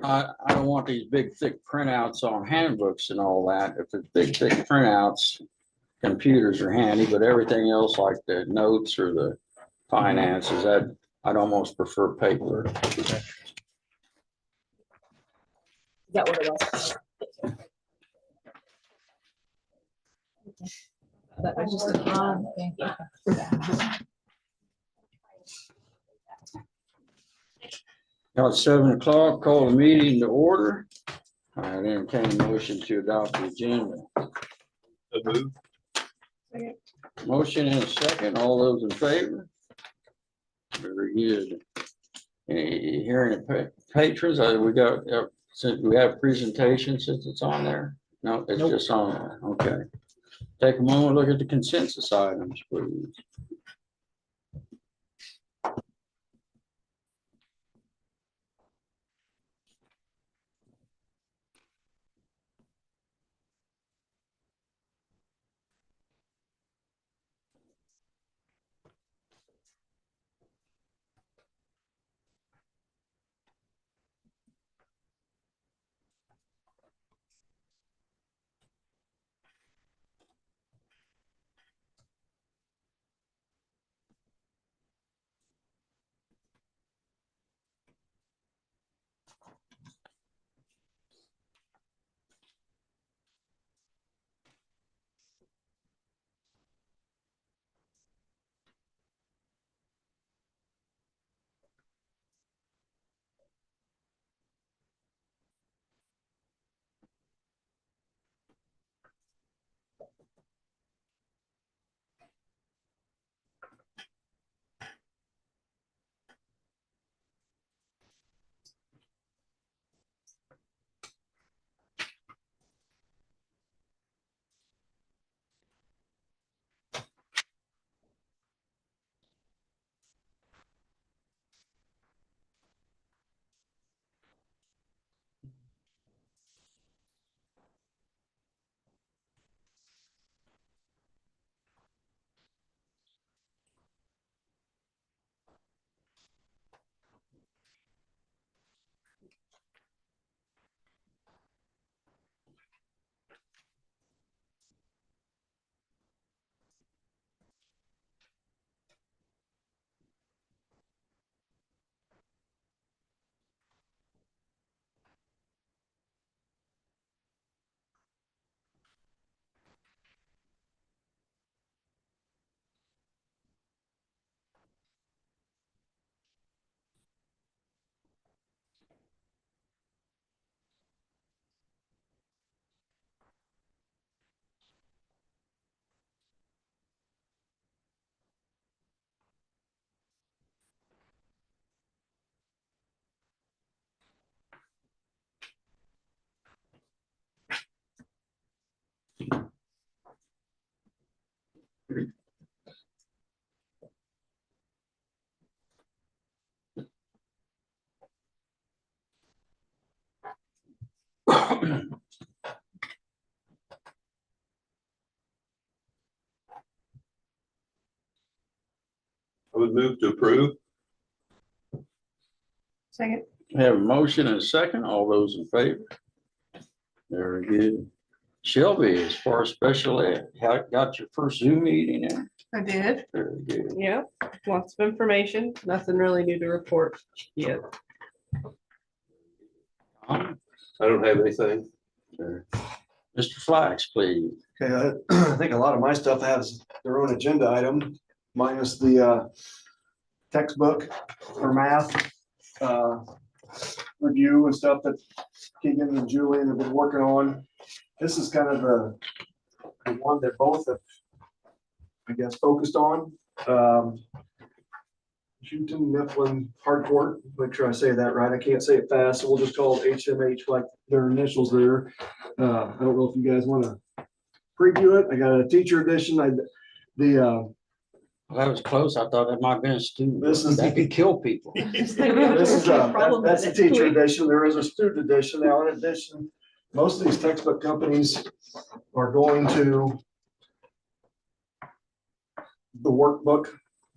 I don't want these big thick printouts on handbooks and all that. If it's big thick printouts, computers are handy, but everything else like the notes or the finances, I'd almost prefer paper. Is that what it was? That was just an odd thing. Now it's 7 o'clock, call the meeting to order. I entertain a motion to adopt the agenda. So move. Motion and a second, all those in favor? Very good. Any hearing of patrons, we got, since we have presentation, since it's on there? No, it's just on there, okay. Take a moment, look at the consensus items, please. I would move to approve. Second. We have a motion and a second, all those in favor? Very good. Shelby, as far as special ed, got your first Zoom meeting in? I did. Very good. Yep. Lots of information. Nothing really new to report yet. Um, I don't have anything. Mr. Flax, please. Okay, I think a lot of my stuff has their own agenda item, minus the textbook for math review and stuff that Keegan and Julian have been working on. This is kind of the one that both have, I guess, focused on. Houghton Mifflin Hardcourt, make sure I say that right. I can't say it fast, so we'll just call it HMH like their initials there. I don't know if you guys want to preview it. I got a teacher edition. Well, that was close. I thought that might have been a student. This is- That could kill people. This is that's the teacher edition. There is a student edition. Now, in addition, most of these textbook companies are going to the workbook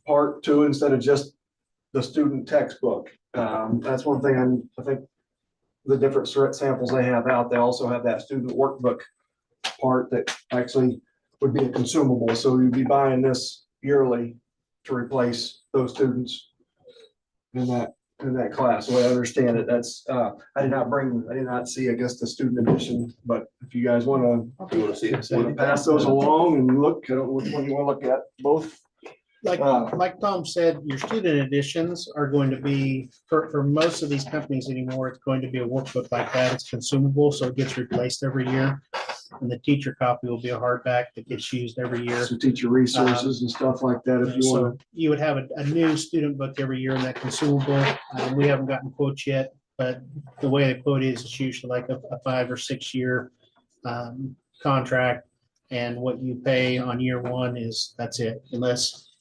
part too, instead of just the student textbook. That's one thing I think the different samples they have out, they also have that student workbook part that actually would be a consumable. So you'd be buying this yearly to replace those students in that class. The way I understand it, that's, I did not see, I guess, the student edition, but if you guys want You wanna see it? to pass those along and look, I don't know which one you want to look at, both. Like Tom said, your student editions are going to be, for most of these companies anymore, it's going to be a workbook like that. It's consumable, so it gets replaced every year. And the teacher copy will be a hardback that gets used every year. So teacher resources and stuff like that, if you want So you would have a new student book every year in that consumable. We haven't gotten quotes yet, but the way the quote is, it's usually like a 5 or 6 year contract. And what you pay on year one that's it, unless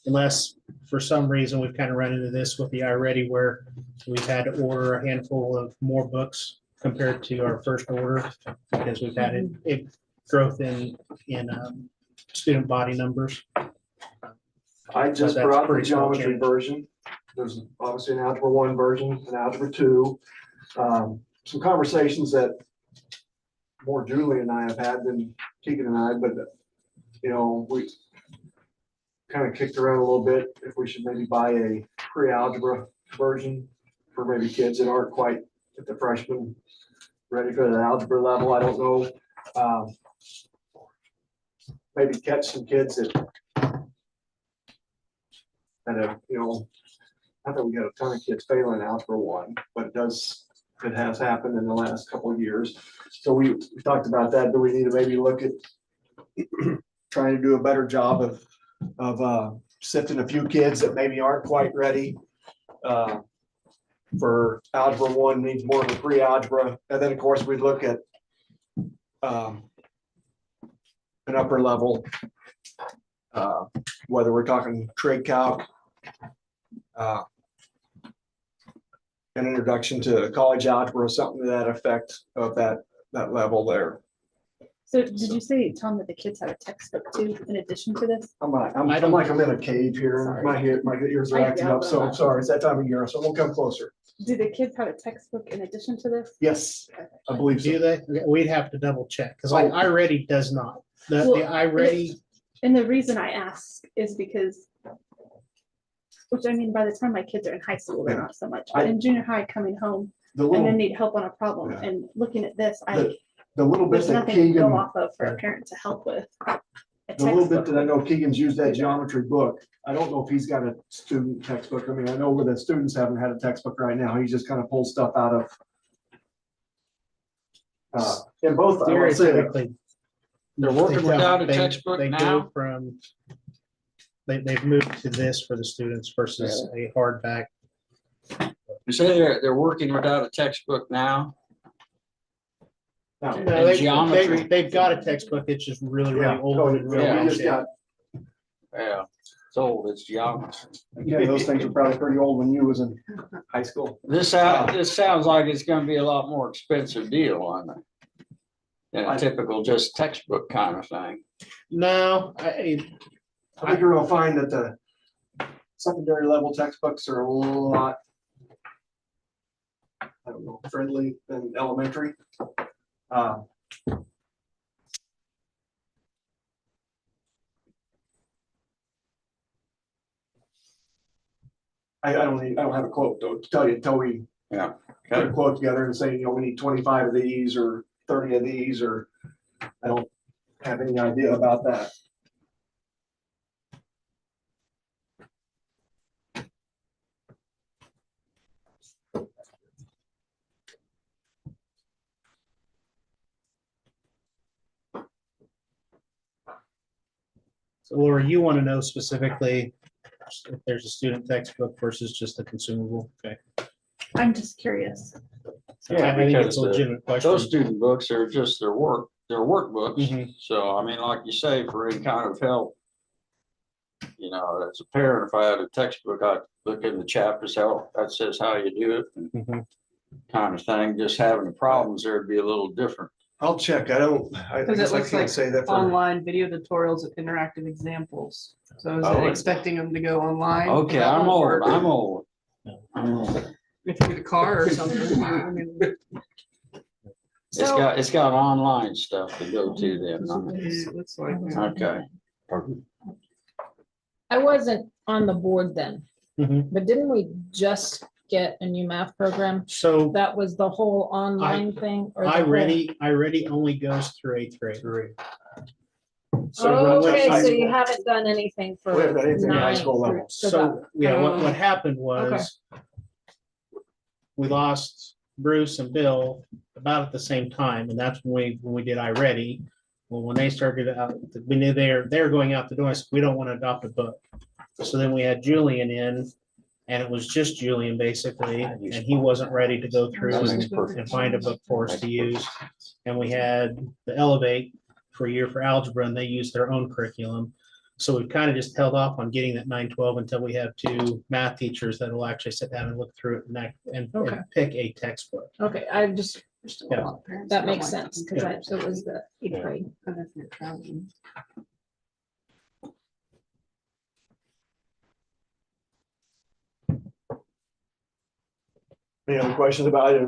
for some reason we've kind of run into this with the iReady where we've had to order a handful of more books compared to our first order because we've had a growth in student body numbers. I just that's brought the pretty small geometry change. version. There's obviously an Algebra 1 version, an Algebra 2. Some conversations that more Julie and I have had than Keegan and I, but you know, we kind of kicked around a little bit if we should maybe buy a pre-algebra version for maybe kids that aren't quite at the freshman ready for the algebra level. I don't know. Maybe catch some kids that have, you know, not that we got a ton of kids failing Algebra 1, but it has happened in the last couple of years. So we talked about that. Do we need to maybe look at trying to do a better job of sifting a few kids that maybe aren't quite ready for Algebra 1, needs more of a pre-algebra. And then, of course, we'd look at an upper level, whether we're talking trig calc, an introduction to college algebra or something to that effect of that level there. So did you say, Tom, that the kids have a textbook too, in addition to this? I'm like I'm in a cave here. Sorry. My ears are acting up, so I'm sorry. It's that time of year, so we'll come closer. Do the kids have a textbook in addition to this? Yes, I believe Do so. they? We'd have to double check because Oh. iReady does not. The Well, iReady, And the reason I ask is because, which I mean, by the time my kids are in high school, they're Yeah. not so much, but in junior high, coming home The and then little, need help on a problem Yeah. and looking at this, the little bit there's that nothing to Keegan, go off of for a parent to help with. A the little bit textbook. that I know Keegan's used that geometry book. I don't know if he's got a student textbook. I mean, I know where the students haven't had a textbook right now. He just kind of pulls stuff out of. In both, I would say that theoretically. They're working they don't. without a They- textbook they go now? From, they've moved to this for the students versus a hardback. You say they're working without a textbook now? now, No, And geometry? they've got a textbook. It's just really Yeah. old and really Yeah. we out just of shape. got, Yeah, it's old, it's geometry. again, those things were probably pretty old when you was in high school. This sounds like it's gonna be a lot more expensive deal on it than a typical just textbook kind of thing. No, I think you're gonna find that the secondary level textbooks are a lot, I don't know, friendly than elementary. I don't have a quote though, to tell you, until we Yeah. put a quote together and say, you know, we need 25 of these or 30 of these, or I don't have any idea about that. So Laura, you want to know specifically if there's a student textbook versus just a consumable? Okay. I'm just curious. Yeah, I think because it's a legitimate question. those student books are just their workbooks. Mhm. So, I mean, like you say, for any kind of help, you know, as a parent, if I had a textbook, I'd look in the chapters, how that says how you do it and Mhm. kind of thing. Just having the problems there would be a little different. I'll check. I Because it guess I looks can't like say that for. online video tutorials and interactive examples. So is Oh, it it- expecting them to go online? Okay, That I'm won't old, work. I'm old. If you get a car or something. I mean, It's got online stuff to go to them. yeah, it looks like. Okay. I wasn't on the board then, Mhm. but didn't we just get a new math program? So That was the whole online thing? or the whole- I only goes through eighth grade. Oh, okay, high so you school. haven't done anything for. We haven't done anything at high ninth school through- level. So, yeah, what happened was we lost Bruce and Bill about at the same time, and that's when we did iReady. Well, when they started out, we knew they're going out the door. I said, we don't want to adopt a book. So then we had Julian in, and it was just Julian basically, and he wasn't ready to go through and find a book for us to use. And we had the Elevate for a year for algebra, and they used their own curriculum. So we've kind of just held off on getting that 9-12 until we have two math teachers that will actually sit down and look through it and Okay. pick a textbook. Okay, I just, Yeah. that makes sense, because it was the eighth grade. Any other questions about it?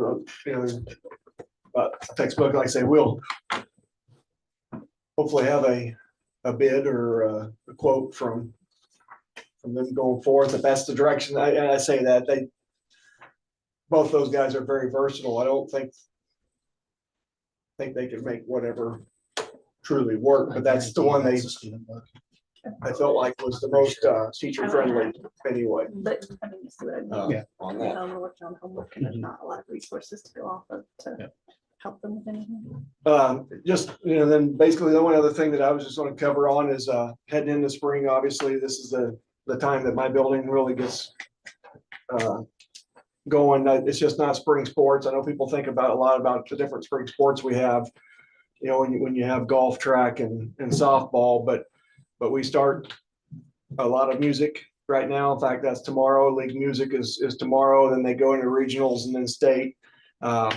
About textbook, like I say, we'll hopefully have a bid or a quote from them going forth. If that's the direction, I say that both those guys are very versatile. I don't think they could make whatever truly work, but that's the one I felt like was the most teacher friendly anyway. But I mean, you see what I mean? Yeah. On that. We're working on homework and there's not a lot of resources to go off of to help them with anything. Just, then basically the only other thing that I was just gonna cover on is, heading into spring, obviously, this is the time that my building really gets, going. It's just not spring sports. I know people think about a lot about the different spring sports we have, when you have golf track and softball, but we start a lot of music right now. In fact, that's tomorrow. League music is tomorrow. Then they go into regionals and then state. Our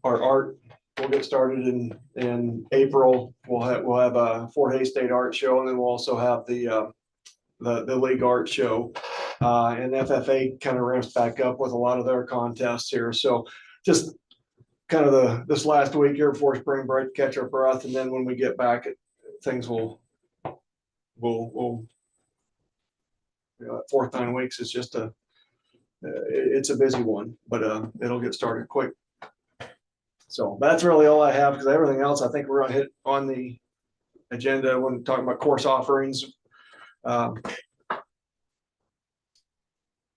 art will get started in April. We'll have a Fort Hays State Art Show, and then we'll also have the league art show. And FFA kind of ramps back up with a lot of their contests here. So just kind of this last week here before spring break, catch our breath, and then when we get back, things will fourth 9 weeks is just it's a busy one, but it'll get started quick. So that's really all I have, because everything else I think we're gonna hit on the agenda when talking about course offerings.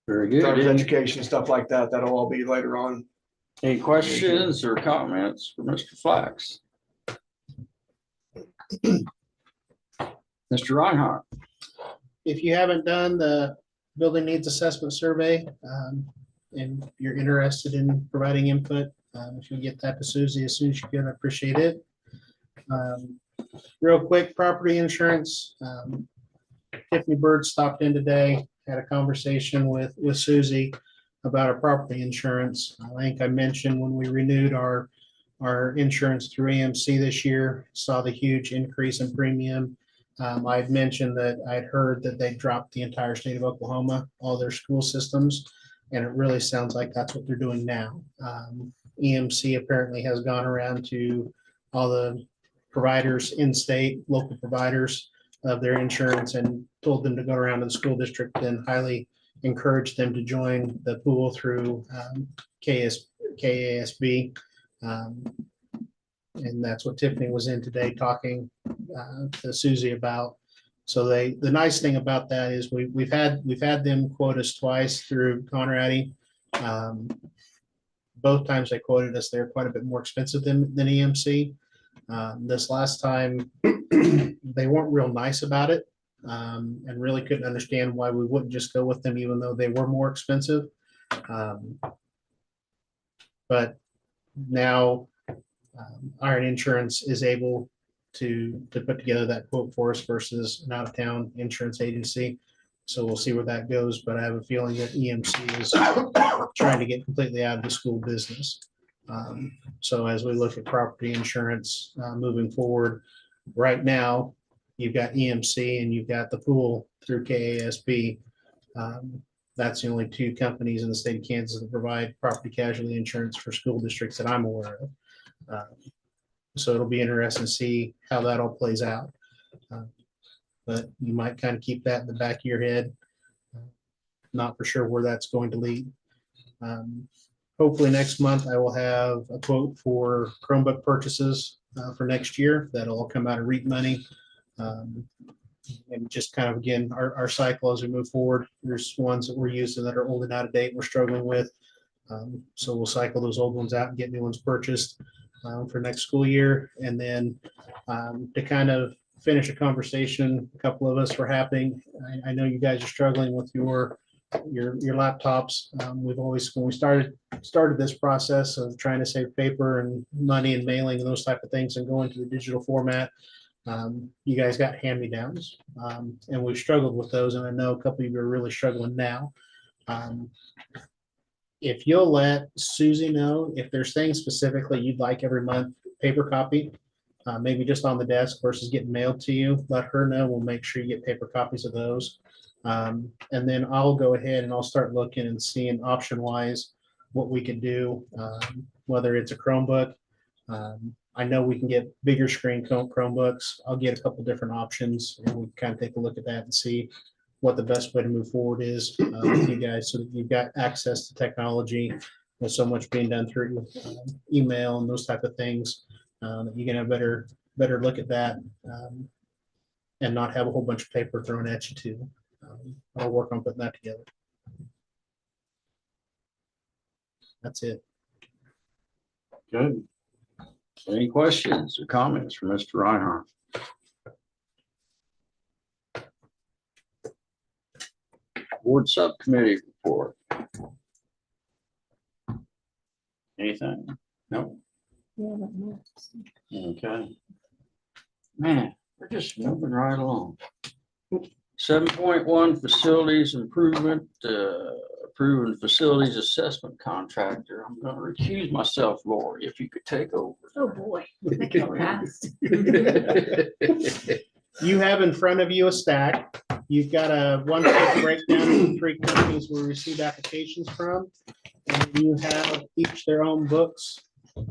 Very good. Driver's education, stuff like that. That'll all be later on. Any questions or comments for Mr. Flax? Mr. Reinhardt? If you haven't done the building needs assessment survey, and you're interested in providing input, if you get that to Susie as soon as you can, I appreciate it. Real quick, property insurance. Tiffany Bird stopped in today, had a conversation with Susie about our property insurance. I think I mentioned when we renewed our insurance through AMC this year, saw the huge increase in premium. I'd mentioned that I'd heard that they dropped the entire state of Oklahoma, all their school systems, and it really sounds like that's what they're doing now. EMC apparently has gone around to all the providers in state, local providers of their insurance, and told them to go around to the school district and highly encourage them to join the pool through KASB. And that's what Tiffany was in today talking to Susie about. So the nice thing about that is we've had them quote us twice through Conradi. Both times they quoted us, they're quite a bit more expensive than EMC. This last time they weren't real nice about it, and really couldn't understand why we wouldn't just go with them even though they were more expensive. But now Iron Insurance is able to put together that quote for us versus an out-of-town insurance agency. So we'll see where that goes, but I have a feeling that EMC is trying to get completely out of the school business. So as we look at property insurance moving forward, right now, you've got EMC and you've got the pool through KASB. That's the only two companies in the state of Kansas that provide property casualty insurance for school districts that I'm aware of. So it'll be interesting to see how that all plays out. But you might kind of keep that in the back of your head. Not for sure where that's going to lead. Hopefully next month I will have a quote for Chromebook purchases for next year. That'll all come out of REAP money. And just kind of, again, our cycle as we move forward, there's ones that we're using that are old and out of date, we're struggling with. So we'll cycle those old ones out and get new ones purchased for next school year. And then to kind of finish a conversation, a couple of us were having, I know you guys are struggling with your laptops. We've always, when we started this process of trying to save paper and money and mailing and those type of things and going to the digital format, you guys got hand-me-downs, and we've struggled with those. And I know a couple of you are really struggling now. If you'll let Susie know if there's things specifically you'd like every month, paper copy, maybe just on the desk versus getting mailed to you, let her know. We'll make sure you get paper copies of those. And then I'll go ahead and I'll start looking and seeing option-wise what we could do, whether it's a Chromebook. I know we can get bigger screen Chromebooks. I'll get a couple different options and we can kind of take a look at that and see what the best way to move forward is with you guys, so that you've got access to technology. With so much being done through email and those type of things, that you can have better look at that and not have a whole bunch of paper thrown at you too. I'll work on putting that together. That's it. Good. Any questions or comments for Mr. Reinhardt? Board subcommittee report. Anything? No? Okay. Man, we're just moving right along. 7.1 facilities improvement, approving facilities assessment contractor. I'm gonna recuse myself, Lori, if you could take over. Oh, boy. That got fast. You have in front of you a stack. You've got a one-page breakdown of the 3 companies we received applications from. And you have each their own books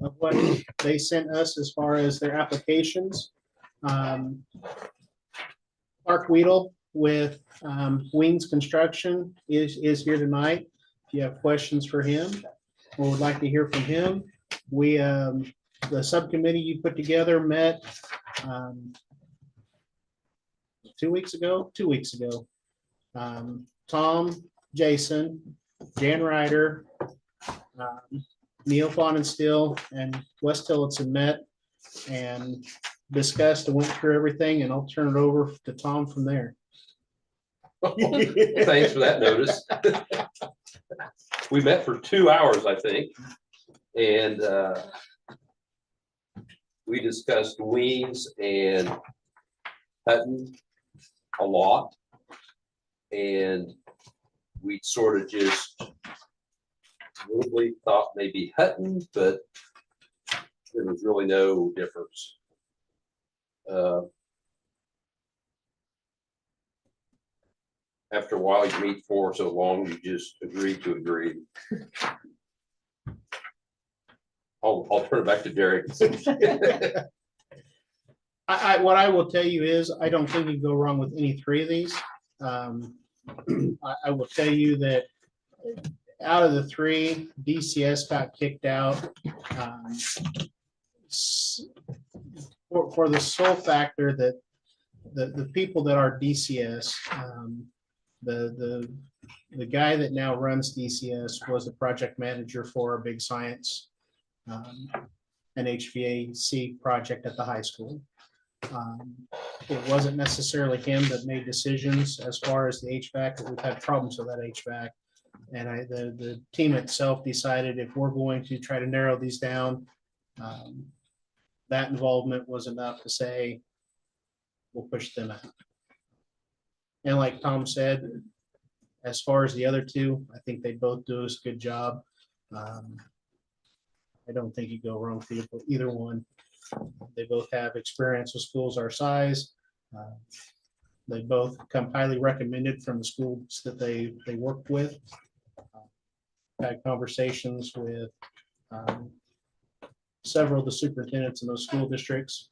of what they sent us as far as their applications. Clark Weedle with Wings Construction is here tonight. If you have questions for him or would like to hear from him, we, the subcommittee you put together met 2 weeks ago. Tom, Jason, Jan Ryder, Neil Fawnenstiel, and Wes Tillotson met and discussed and went through everything, and I'll turn it over to Tom from there. Thanks for that notice. We met for 2 hours, I think, and we discussed Weems and Hutton a lot, and we sort of just really thought maybe Hutton, but there was really no difference. After a while, you meet for so long, you just agree to agree. I'll turn it back to Derek. What I will tell you is, I don't think you can go wrong with any 3 of these. I will tell you that out of the 3, DCS got kicked out for the sole factor that the people that are DCS, the guy that now runs DCS was the project manager for a big science an HVAC project at the high school. It wasn't necessarily him that made decisions as far as the HVAC, but we've had problems with that HVAC. And the team itself decided if we're going to try to narrow these down, that involvement was enough to say, we'll push them out. And like Tom said, as far as the other 2, I think they both do us a good job. I don't think you go wrong with either one. They both have experience with schools our size. They both come highly recommended from the schools that they worked with. Had conversations with several of the superintendents in those school districts.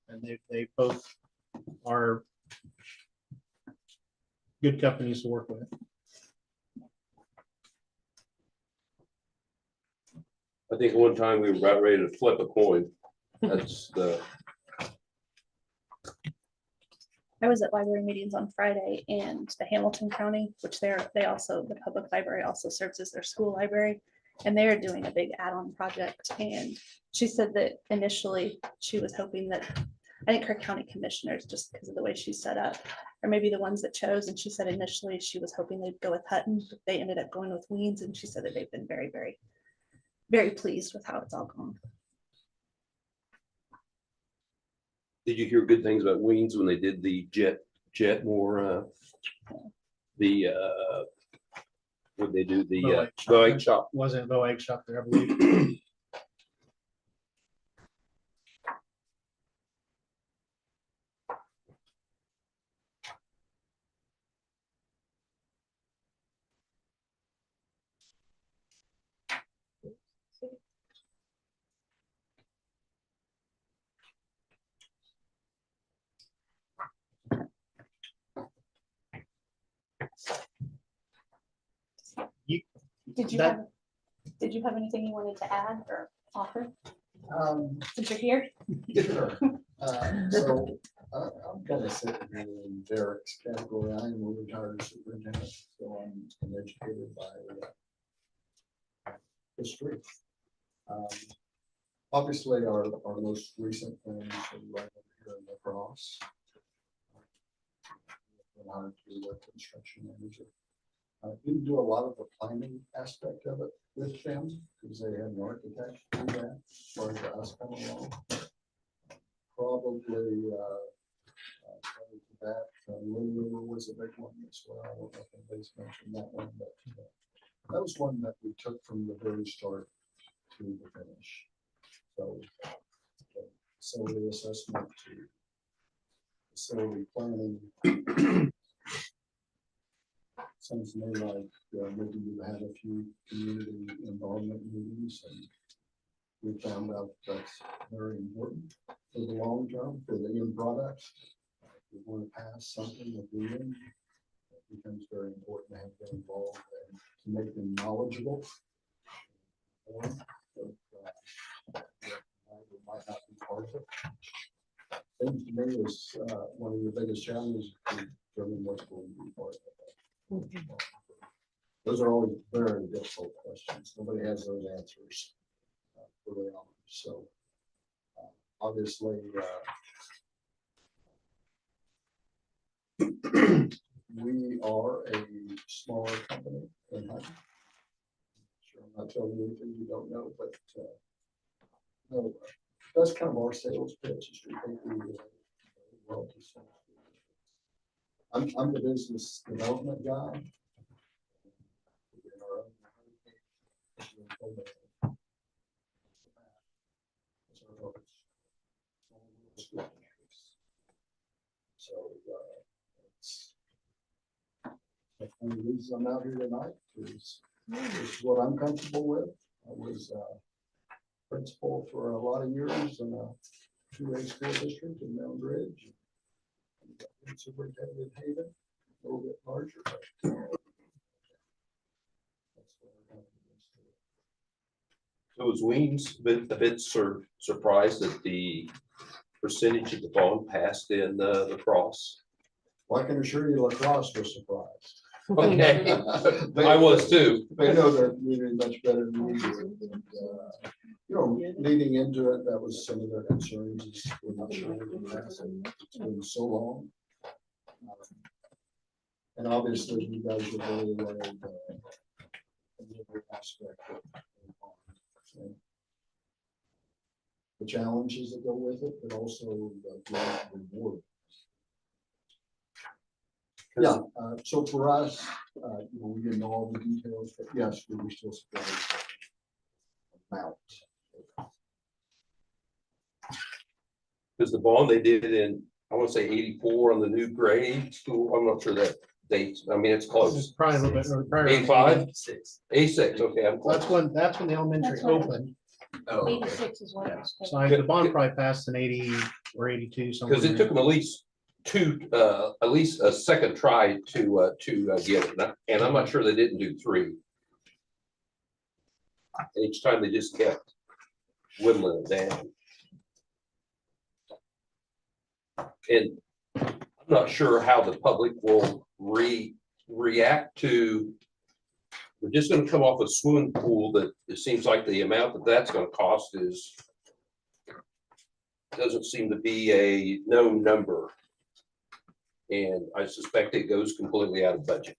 And they both are good companies to work with. I think one time we were about ready to flip a coin. That's the, I was at library meetings on Friday, and the Hamilton County, which the public library also serves as their school library. And they're doing a big add-on project. And she said that initially she was hoping that, I think her county commissioners, just because of the way she's set up, or maybe the ones that chose. And she said initially she was hoping they'd go with Hutton, but they ended up going with Weens. And she said that they've been very, very, very pleased with how it's all gone. did you hear good things about Weens when they did the Jetmore, would they do the egg shop? Wasn't no egg shop there, I believe. Did you That- have, did you have anything you wanted to add or offer since you're here? Sure. So I'm kind of sitting here in Derek's category. I am a retired superintendent, so I'm educated by history. Obviously, our most recent things are right over here in La Crosse. Been hired to be the construction manager. We do a lot of the planning aspect of it with them because they have an architect do that, as far as us coming along. Probably that Little River was a big one as well. I don't know if anybody's mentioned that one, but that was one that we took from the very start to the finish. So facility assessment to facility planning. Sounds to me like maybe you had a few community involvement meetings, and we found out that's very important for the long term, for the end product. If we want to pass something at the end, it becomes very important to have them involved and to make them knowledgeable. Might not be part of it. Seems to me is one of your biggest challenges to determine what's going to be part of it. Those are always very difficult questions. Nobody has those answers early on. So obviously, we are a smaller company in Hutton. Sure, I'm not telling you anything you don't know, but no, that's kind of our sales pitch. Is we think we do well to sell. I'm the business development guy. So the only reason I'm out here tonight is what I'm comfortable with. I was principal for a lot of years in a 2A school district in Mountain Ridge. Superintendent Haven, a little bit larger. So was Weens a bit surprised at the percentage of the phone passed in La Crosse? Well, I can assure you La Crosse was surprised. Okay, I was too. They know their community much better than we do. And, you know, leading into it, that was some of their concerns. Is we're not sure we can pass it. It's been so long. And obviously, you guys are very aware of the aspect of the challenges that go with it, but also the reward. Yeah, so for us, you know, we didn't know all the details, but yes, we were still surprised about. Because the bond they did in, I want to say 84 on the new grade school. I'm not sure that date. I mean, it's It's close. probably a little bit. or probably around 85? 80. 86, okay, I'm That's close. when the elementary That's when- opened. 86 is what it was. So the bond probably passed in 80 or 82, somewhere. Because it took them at least at least a second try to get it. And I'm not sure they didn't do 3. Each time they just kept whittling it down. And I'm not sure how the public will react to. We're just gonna come off a swimming pool that it seems like the amount that that's gonna cost doesn't seem to be a known number. And I suspect it goes completely out of budget.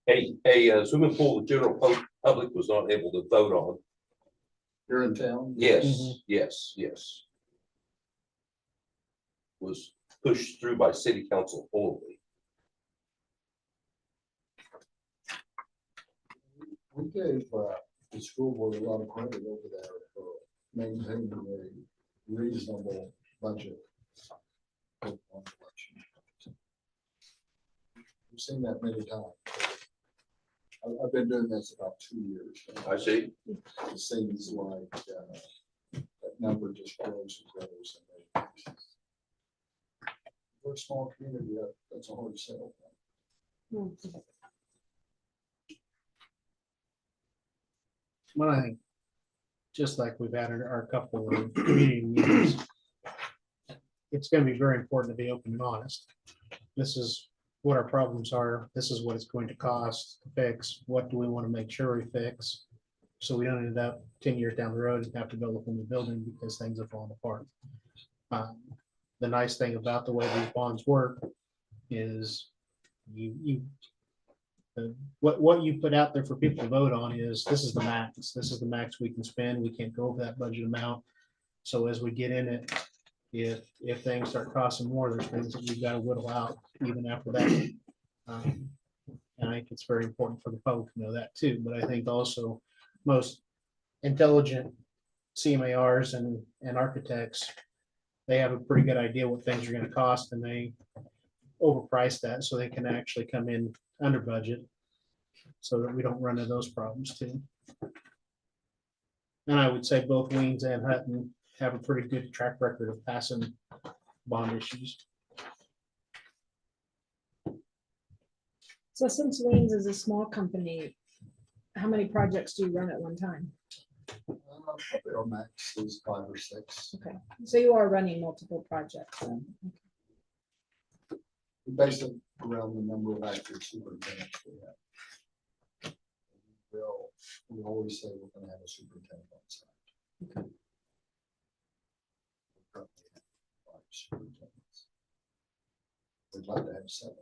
A swimming pool the general public was not able to vote on. Here in town? Yes, Mhm. yes. Was pushed through by city council only. We gave the school board a lot of credit over there for maintaining a reasonable budget. on election. We've seen that many times. I've been doing this about 2 years. now. I see. It seems like that number just grows and grows. And we're a small community, that's a hard sell. When I think, just like we've had our couple of community meetings, it's gonna be very important to be open and honest. This is what our problems are. This is what it's going to cost to fix. What do we want to make sure we fix? So we don't end up 10 years down the road and have to build a whole new building because things have fallen apart. The nice thing about the way these bonds work is what you put out there for people to vote on is, this is the max. This is the max we can spend. We can't go over that budget amount. So as we get in it, if things start costing more, there's things that we've got to whittle out even after that. And I think it's very important for the public to know that too. But I think also most intelligent CMARs and architects, they have a pretty good idea what things are going to cost, and they overprice that so they can actually come in under budget so that we don't run into those problems too. And I would say both Weems and Hutton have a pretty good track record of passing bond issues. So since Weems is a small company, how many projects do you run at one time? Our max is 5 or 6. Okay, so you are running multiple projects then. We base it around the number of active superintendents we have. We always say we're gonna have a superintendent on site. Okay. We currently have 5 superintendents. We'd like to have 7.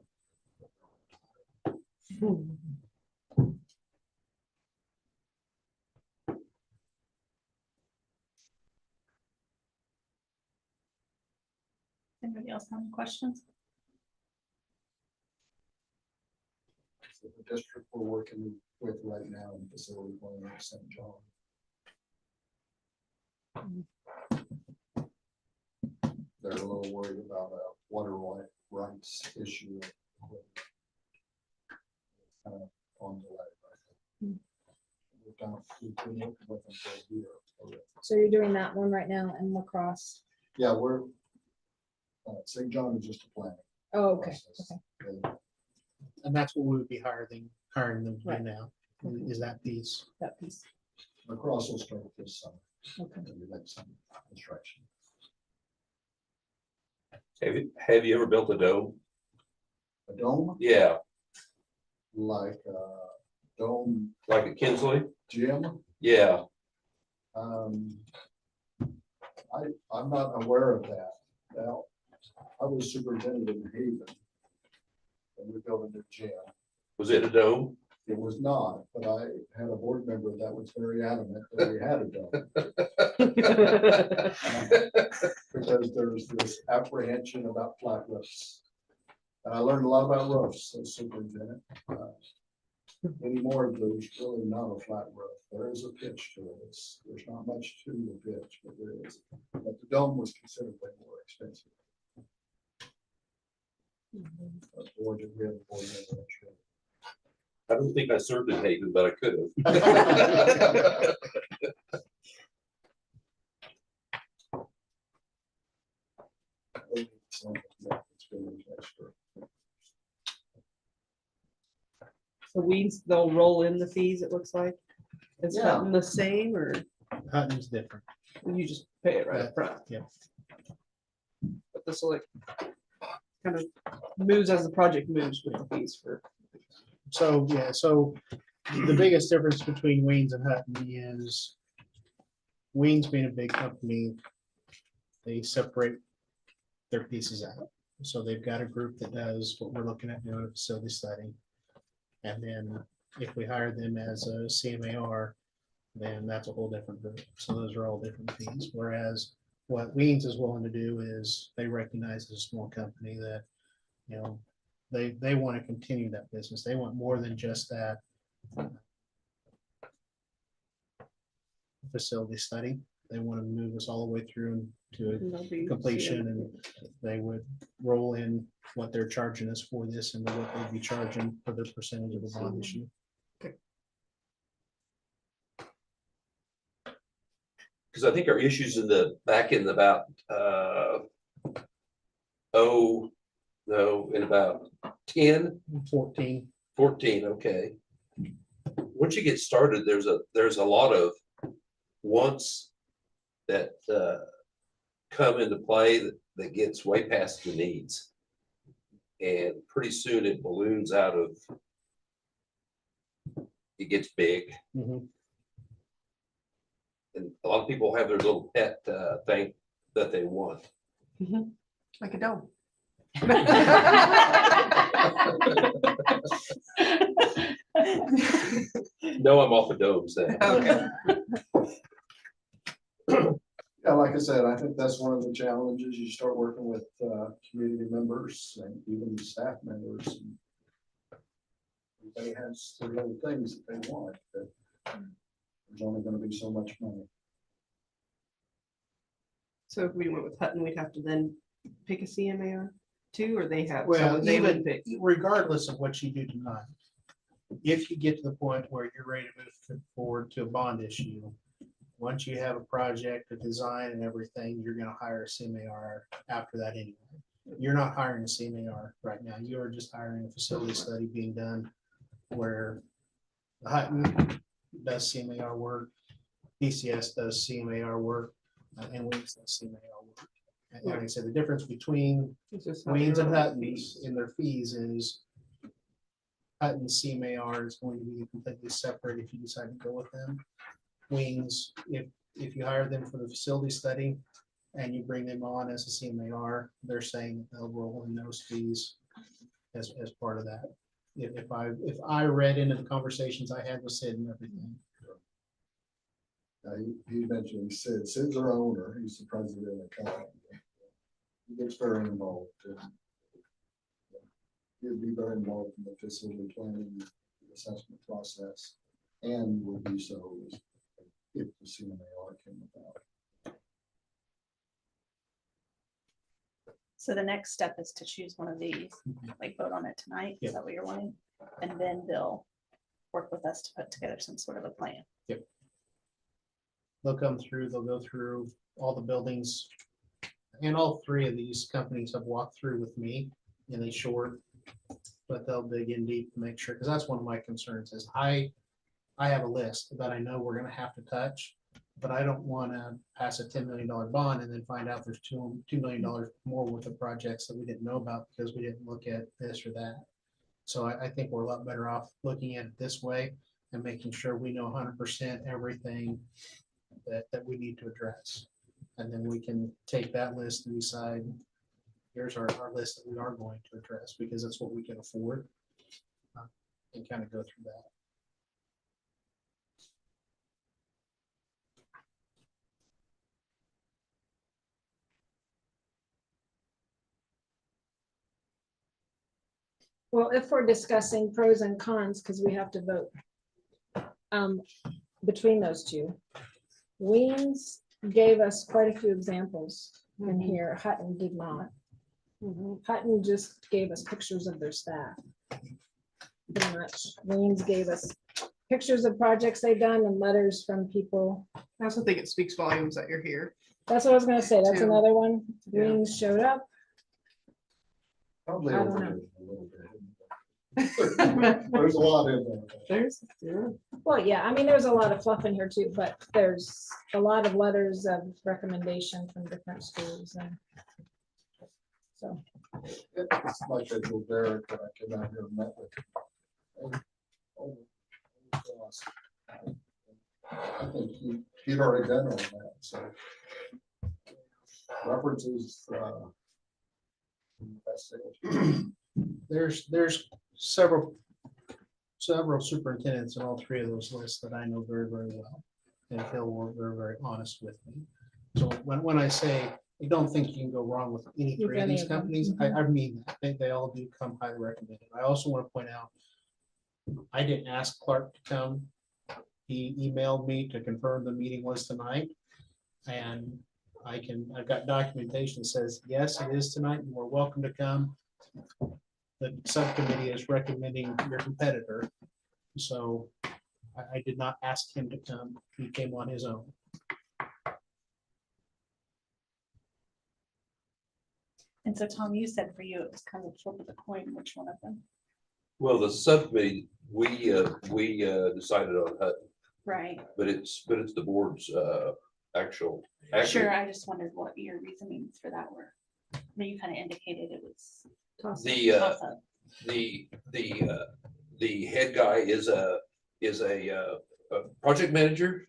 Anybody else have any questions? So the district we're working with right now in facility planning at St. John. They're a little worried about a water rights issue. On the way. We've been working with them for a year already. So you're doing that one right now in La Crosse? Yeah, we're, St. John is just a planning. Oh, okay, process. okay. And And that's what we would be hiring them to do Right. now, is that piece. That piece. Lacrosse will start this summer. Okay. And we like some construction. Have you ever built a dome? A dome, Yeah, like dome like a Kinsley? gym, Yeah, I'm not aware of that. Now, I was superintendent in Haven. And we built a new gym. was it a dome? It was not, but I had a board member that was very adamant that we had a dome. Because there's this apprehension about flat roofs. And I learned a lot about roofs as superintendent. anymore, there's really not a flat roof. There is a pitch to it. There's not much to the pitch, but there is. But the dome was considerably more expensive. Board, we have a board member, I'm sure. I don't think I served in Haven, but I could have. So weeds, they'll roll in the fees, it looks like. Is Yeah. Hutton the same, or Hutton's different. you just pay it right up front? Yeah. But this will like kind of moves as the project moves with the fees for. So, yeah, so the biggest difference between Weens and Hutton is Weens being a big company, they separate their pieces out. So they've got a group that does what we're looking at doing, a facility study. And then if we hire them as a CMAR, then that's a whole different group. So those are all different fees. Whereas what Weens is willing to do is they recognize as a small company that, you know, they want to continue that business. They want more than just that facility study. They want to move us all the way through to completion, and they would roll in what they're charging us for this and what they'd be charging for their percentage of the bond issue. Because I think our issues in the back in about in about 10, 14. 14, okay. Once you get started, there's a lot of wants that come into play that gets way past the needs. And pretty soon it balloons out of, it gets big. Mhm. And a lot of people have their little pet thing that they want. Like a dome. No, I'm off the domes then. Okay. Yeah, like I said, I think that's one of the challenges. You start working with community members and even staff members. And everybody has their little things that they want, but there's only going to be so much money. So if we went with Hutton, we'd have to then pick a CMAR too, or they have, Well, someone they would even pick. regardless of what you do tonight, if you get to the point where you're ready to move forward to a bond issue, once you have a project, a design and everything, you're gonna hire a CMAR after that anyway. You're not hiring a CMAR right now. You're just hiring a facility study being done where Hutton does CMAR work, PCS does CMAR work, and Weens does CMAR work. And like I said, the difference between It's just how Weens they and roll Hutton's in their fees is Hutton's CMAR is going to be completely separate if you decide to go with them. Weens, if you hire them for the facility study and you bring them on as a CMAR, they're saying that they'll roll in those fees as part of that. If I read into the conversations I had with Sid and everything. He mentioned Sid. Sid's our owner. He's the president of the company. He gets very involved. He'd be very involved in the facility planning assessment process, and would do so if the CMAR came about. So the next step is to choose one of these, like vote on it tonight. Is Yep. that what you're wanting? And then they'll work with us to put together some sort of a plan. They'll come through, they'll go through all the buildings. And all three of these companies have walked through with me in a short, but they'll dig in deep to make sure, because that's one of my concerns is I have a list that I know we're gonna have to touch, but I don't wanna pass a $10 million bond and then find out there's $2 million more worth of projects that we didn't know about because we didn't look at this or that. So I think we're a lot better off looking at it this way and making sure we know 100% everything that we need to address. And then we can take that list and decide, here's our list that we are going to address, because that's what we can afford. And kind of go through that. Well, if we're discussing pros and cons, because we have to vote between those two. Weems gave us quite a few examples in here. Hutton did not. Hutton just gave us pictures of their staff. Pretty much. Weems gave us pictures of projects they've done and letters from people. I also think it speaks volumes that you're here. That's what I was gonna say. That's Two. another one. Yeah. Weems showed up. Probably I don't over a little bit. There's a lot in there. Well, yeah, I mean, there's a lot of fluff in here too, but there's a lot of letters of recommendation from different schools and so. It's like that little Derek that I came out here and met with. Gosh. I think he'd already done all that, so. References. That's it. There's several superintendents in all three of those lists that I know very, very well. And Phil were very, very honest with me. So when I say, I don't think you can go wrong with any With three of any these of them. companies, I mean, that. They all do come highly recommended. I also want to point out, I didn't ask Clark to come. He emailed me to confirm the meeting was tonight. And I've got documentation that says, yes, it is tonight, and we're welcome to come. The subcommittee is recommending your competitor. So I did not ask him to come. He came on his own. And so Tom, you said for you, it was kind of flip of the coin, which one of them? Well, the subcommittee, we decided on Hutton, Right. but it's the board's actual. Sure, I just wondered what your reasonings for that were. I mean, you kind of indicated it was. The the head guy is a project manager.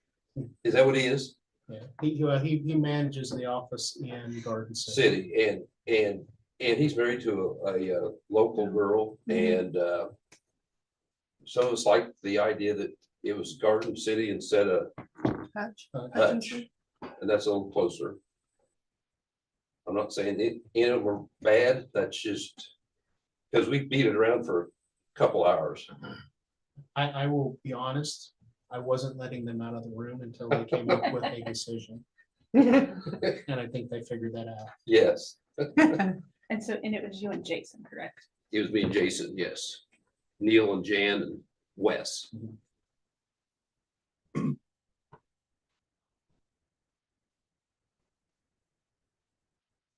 Is that what he is? Yeah, he manages the office in Garden City. City and he's married to a local girl and so it's like the idea that it was Garden City instead of Hutch. Hutch, and that's a little closer. I'm not saying any of them are bad, that's just because we beat it around for a couple hours. I will be honest, I wasn't letting them out of the room until they came up with a decision. And I think they figured that out. Yes, And so, and it was you and Jason, correct? it was me and Jason, yes. Neil and Jan and Wes.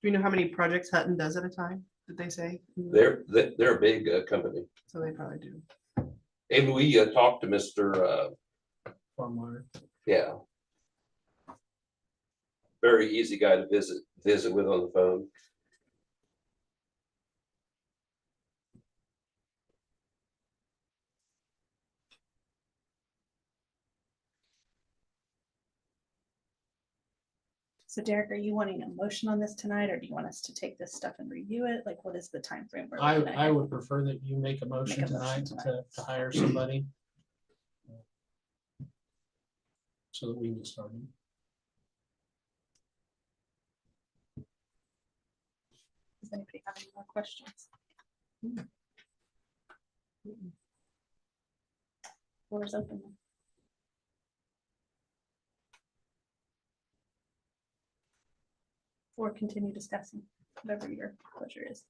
Do you know how many projects Hutton does at a time? Did they say? They're a big company. So they probably do. And we talked to Mr. Farmwater. Yeah. Very easy guy to visit with on the phone. So Derek, are you wanting a motion on this tonight, or do you want us to take this stuff and review it? Like, what is the time frame? we're looking at I here? would prefer that you make a motion Make a motion tonight tonight. to hire somebody. So that we can start. Does anybody have any more questions? Floor is open. Or continue discussing, whatever your pleasure is.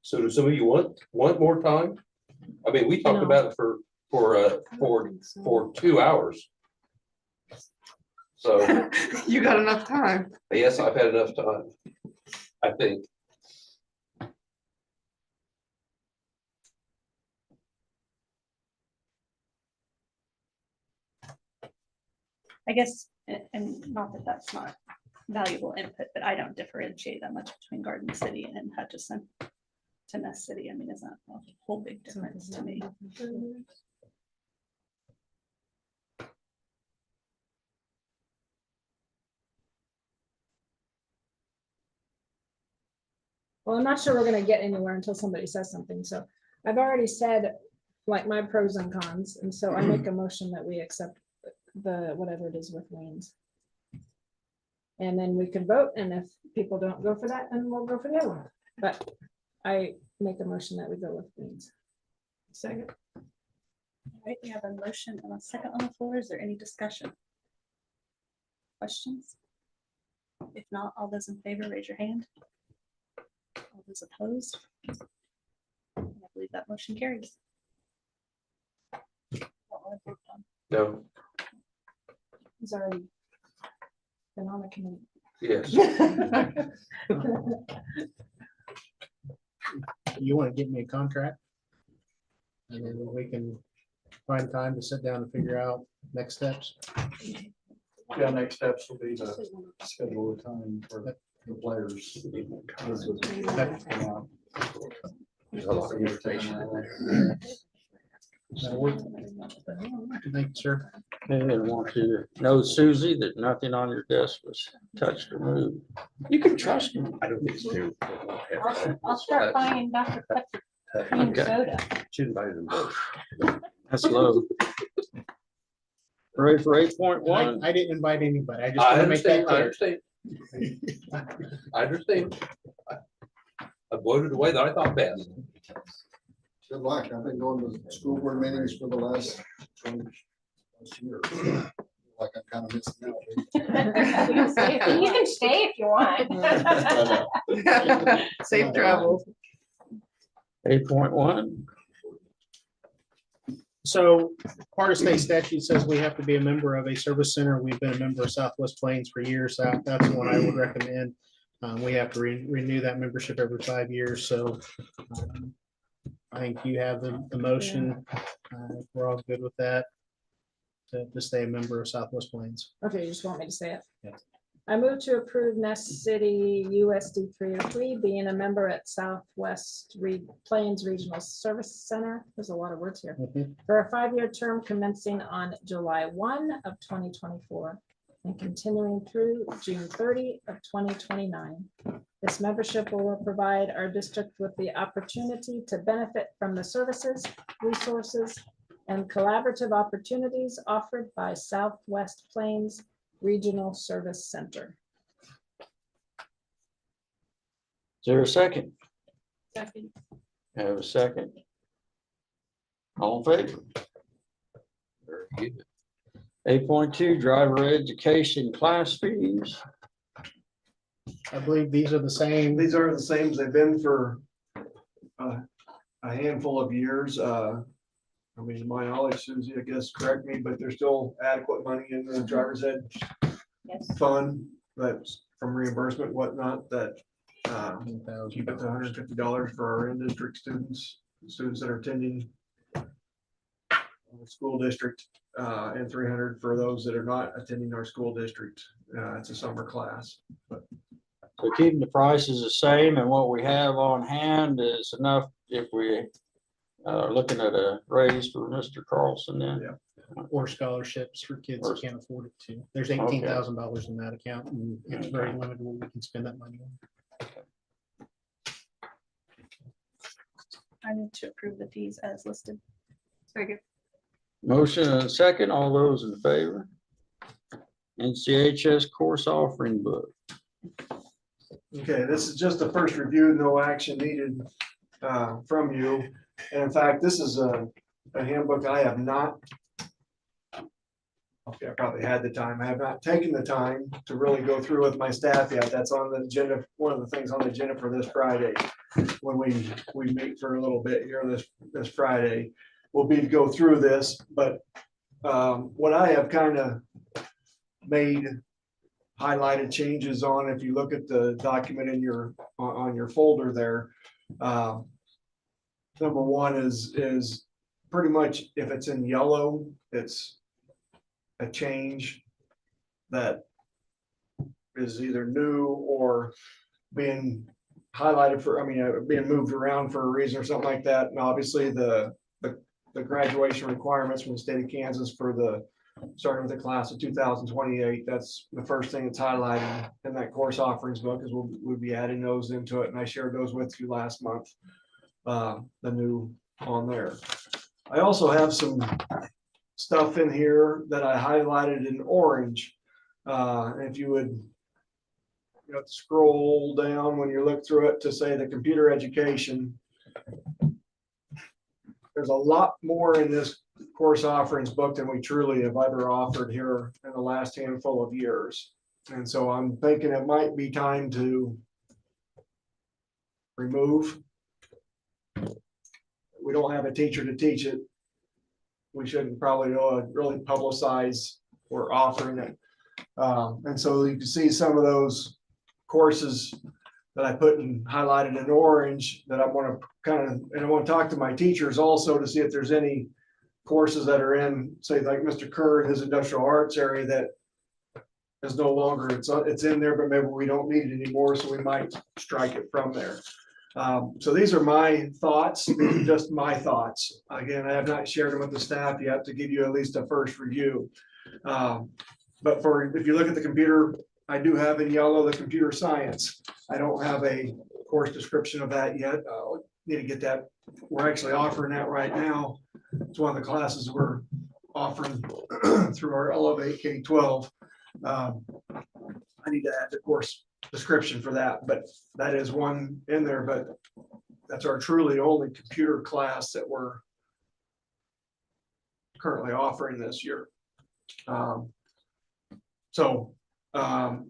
So do some of you want more time? I mean, we talked No. about it for I don't think so. 2 hours. So You got enough time. yes, I've had enough time, I think. I guess, and not that that's not valuable input, but I don't differentiate that much between Garden City and Hutchison to Ness City. I mean, it's not a whole big difference to me. Well, I'm not sure we're gonna get anywhere until somebody says something, so I've already said like my pros and cons, and so I make a motion that we accept the, whatever it is with Wayne's. And then we can vote, and if people don't go for that, then we'll go for the other one. But I make a motion that we go with Wings. Second. All right, we have a motion and a second on the floor. Is there any discussion? Questions? If not, all those in favor, raise your hand. All those opposed? I believe that motion carries. No, He's already been on the committee. yes. You want to get me a contract? And then we can find time to sit down and figure out next steps. Yeah, next steps will be to schedule a time for the players. There's a lot of irritation. That'll work. Thank you, sir. And I want you to know, Susie, that nothing on your desk was touched or moved. You can trust me. I don't think so. I'll start buying Dr. Pepper cream Okay. soda. She invited them both. That's low. Ready for 8.1? I didn't invite anybody. I just I want to make that understand, I clear. understand. I understand. I bloated away that I thought best. Good luck. I've been going to school board meetings for the last 20 plus years. Like I'm kind of missing out. You can stay if you want. Safe travels. 8.1, So part of state statute says we have to be a member of a service center. We've been a member of Southwest Plains for years. That's what I would recommend. We have to renew that membership every 5 years. So I think you have the motion. We're all good with that. To stay a member of Southwest Plains. Okay, you just want me to say it? Yeah. I move to approve Nest City USD 303 being a member at Southwest Plains Regional Service Center. There's a lot of words here. For a 5-year term commencing on July 1 of 2024 and continuing through June 30 of 2029. This membership will provide our district with the opportunity to benefit from the services, resources, and collaborative opportunities offered by Southwest Plains Regional Service Center. is there a second? Second. Have a second? All in favor? Very good. 8.2, driver education class fees. I believe these are the same. These are the same as they've been for a handful of years. I mean, to my knowledge, Susie, I guess, correct me, but there's still adequate money in the driver's ed Yes. fund that's from reimbursement, whatnot, that keep it to $150 for our in-district students that are attending the school district, and $300 for those that are not attending our school district. It's a summer class. So keeping the prices the same and what we have on hand is enough if we are looking at a raise for Mr. Carlson then. Yeah. Or scholarships for kids that can't afford it to. There's $18,000 in that account and it's very limited what we can spend that money on. I need to approve the fees as listed. Second. Motion and a second, all those in favor? NCHS course offering book. Okay, this is just the first review, no action needed from you. And in fact, this is a handbook I have not. Okay, I probably had the time. I have not taken the time to really go through with my staff yet. That's on the agenda, one of the things on the agenda for this Friday. When we meet for a little bit here this Friday, will be to go through this. But what I have kind of made highlighted changes on, if you look at the document in on your folder there, number one is pretty much, if it's in yellow, it's a change that is either new or being highlighted for, being moved around for a reason or something like that. And obviously the graduation requirements from the state of Kansas for starting with the class of 2028, that's the first thing that's highlighted in that course offerings book, is we'll be adding those into it. And I shared those with you last month, the new on there. I also have some stuff in here that I highlighted in orange. If you would scroll down when you look through it to say the computer education, there's a lot more in this course offerings book than we truly have ever offered here in the last handful of years. And so I'm thinking it might be time to remove. We don't have a teacher to teach it. We shouldn't probably really publicize we're offering it. And so you can see some of those courses that I put and highlighted in orange that I want to kind of, and I want to talk to my teachers also to see if there's any courses that are in, say like Mr. Kerr in his industrial arts area that is no longer, it's in there, but maybe we don't need it anymore. So we might strike it from there. So these are my thoughts, these are just my thoughts. Again, I have not shared them with the staff yet to give you at least a first review. But if you look at the computer, I do have in yellow the computer science. I don't have a course description of that yet. Need to get that. We're actually offering that right now. It's one of the classes we're offering through our Elevate K-12. I need to add the course description for that, but that is one in there, but that's our truly only computer class that we're currently offering this year. And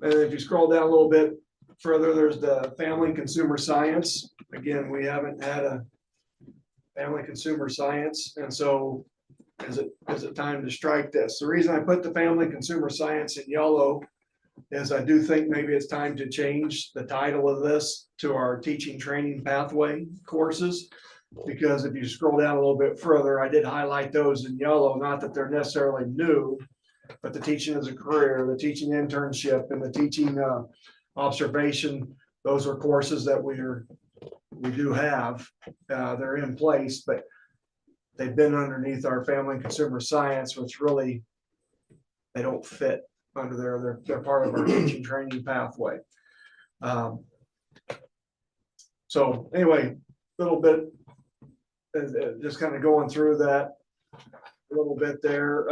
if you scroll down a little bit further, there's the family and consumer science. Again, we haven't had a family consumer science. And so is it time to strike this? The reason I put the family consumer science in yellow is I do think maybe it's time to change the title of this to our teaching training pathway courses. Because if you scroll down a little bit further, I did highlight those in yellow, not that they're necessarily new, but the teaching as a career, the teaching internship, and the teaching observation, those are courses that we do have. They're in place, but they've been underneath our family and consumer science, which really, they don't fit under there. They're part of our teaching training pathway. So anyway, a little bit, just kind of going through that a little bit there.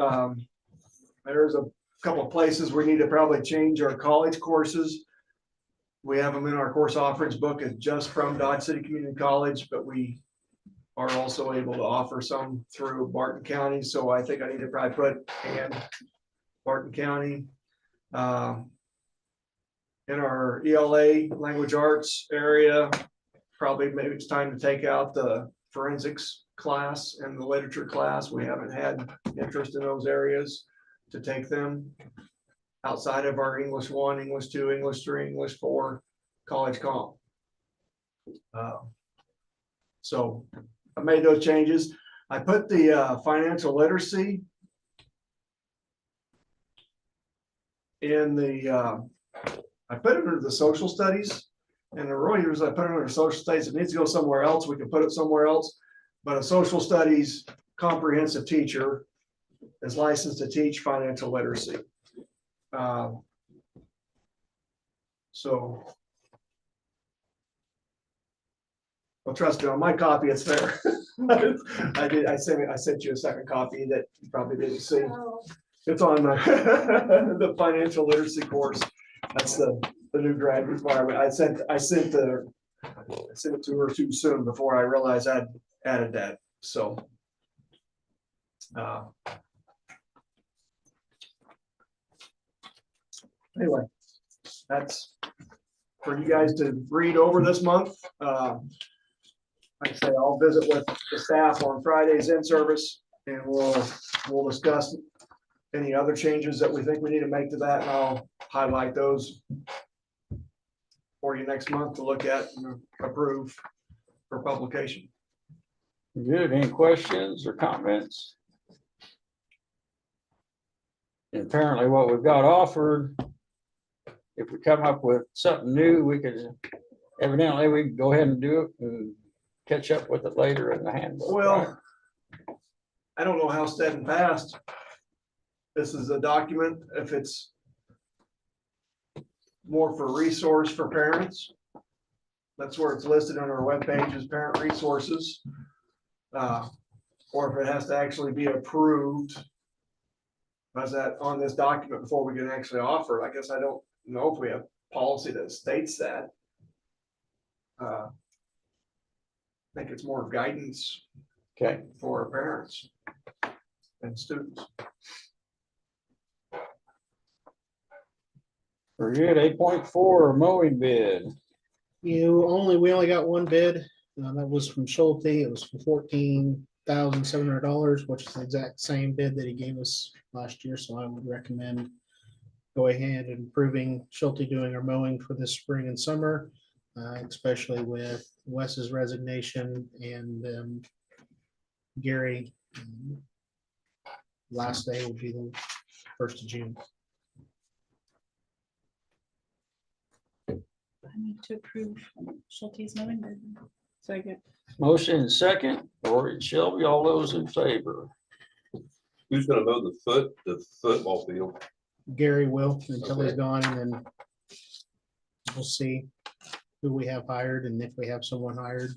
There's a couple of places we need to probably change our college courses. We have them in our course offerings book as just from Dodge City Community College, but we are also able to offer some through Barton County. So I think I need to probably put and Barton County. In our ELA language arts area, probably maybe it's time to take out the forensics class and the literature class. We haven't had interest in those areas to take them outside of our English 1, English 2, English 3, English 4 college comp. So I made those changes. I put the financial literacy in the, I put it under the social studies. And the real reason I put it under social studies, it needs to go somewhere else. We can put it somewhere else. But a social studies comprehensive teacher is licensed to teach financial literacy. So, well, trust me, on my copy, it's there. I sent you a second copy that you probably didn't see. It's on the financial literacy course. That's the new grad requirement. I sent it to her too soon before I realized I'd added that. So anyway, that's for you guys to read over this month. Like I say, I'll visit with the staff on Friday's in service, and we'll discuss any other changes that we think we need to make to that, and I'll highlight those for you next month to look at and approve for publication. Good. Any questions or comments? And apparently what we've got offered, if we come up with something new, we can go ahead and do it and catch up with it later in the handbook. Well, right? I don't know how steadfast this is a document, if it's more for resource for parents. That's where it's listed on our webpage as parent resources. Or if it has to actually be approved as that on this document before we can actually offer. I guess I don't know if we have policy that states that. think it's more guidance Okay, for parents and students. very good. 8.4 mowing bid. We only got one bid. That was from Schulte. It was for $14,700, which is the exact same bid that he gave us last year. So I would recommend go ahead and approving Schulte doing our mowing for this spring and summer, especially with Wes's resignation and Gary. Last day will be the 1st of June. I need to approve Schulte's mowing bid. Second. Motion and second, Lori and Shelby, all those in favor. Who's gonna mow the football field? Gary will until he's Okay. gone, and then we'll see who we have hired, and if we have someone hired,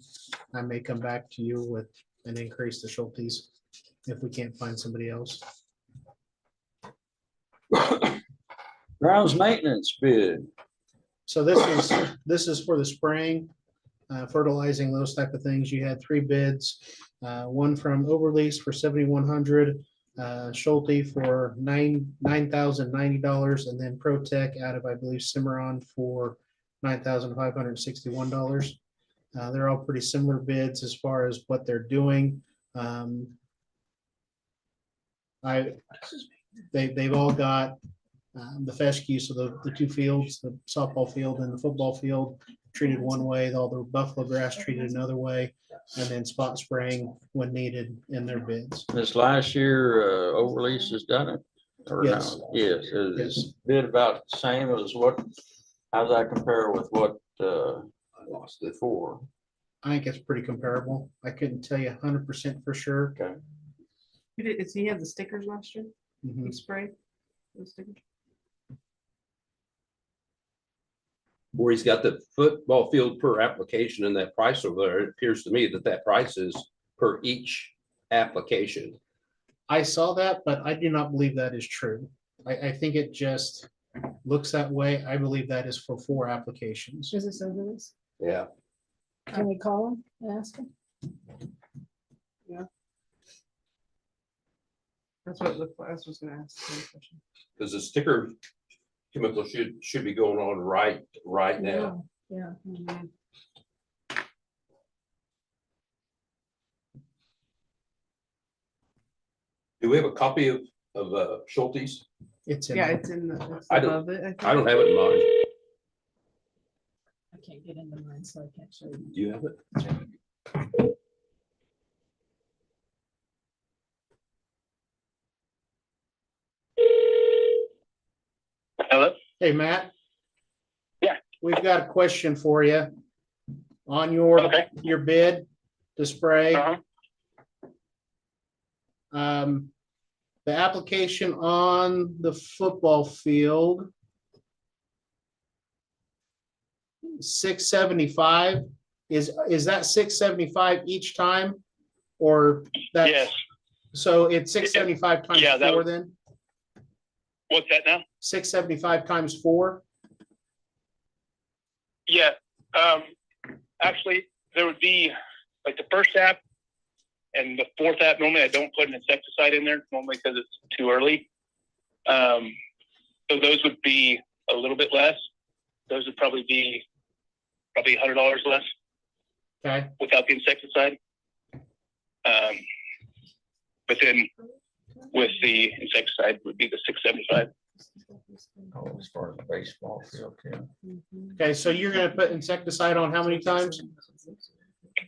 I may come back to you with an increase to Schulte's if we can't find somebody else. Grounds maintenance bid. So this is for the spraying, fertilizing, those type of things. You had 3 bids, one from Overlease for $7,100, Schulte for $9,090, and then ProTech out of, I believe, Cimarron for $9,561. They're all pretty similar bids as far as what they're doing. They've all got the fescue, so the 2 fields, the softball field and the football field, treated one way, all the buffalo grass treated another way, and then spot spraying when needed in their bids. This last year, Overlease has done it, or no? Yes. Yes, it's bid about the same as what, how's that compare with what, I lost it. before? I think it's pretty comparable. I couldn't tell you 100% for sure. Okay. Did he have the stickers last year? Mhm. He sprayed the stickers. Where he's got the football field per application and that price over there, it appears to me that that price is per each application. I saw that, but I do not believe that is true. I think it just looks that way. I believe that is for 4 applications. Is this over this? Yeah. Can we call him and ask him? That's what it looked like. I was just gonna ask the same question. Because the sticker chemical should be going on right now. Yeah. Mhm. Do we have a copy of Schulte's? It's in. Yeah, it's in the, it's I don't- above it. I don't have it in mind. I can't get into mine, so I can't show you. Do you have it? Hello? Hey, Matt. Yeah. We've got a question for you on your Okay. your bid to spray. Uh-huh. The application on the football field, 675, is that 675 each time? Or that's, Yes. so it's 675 times Yeah, that 4 was- then? What's that now? 675 times 4? Yeah. Actually, there would be like the first app and the 4th app. Normally, I don't put an insecticide in there normally because it's too early. So those would be a little bit less. Those would probably be $100 less Okay, without the insecticide. But then with the insecticide would be the 675. Oh, as far as the baseball field, yeah. okay, so you're gonna put insecticide on how many times?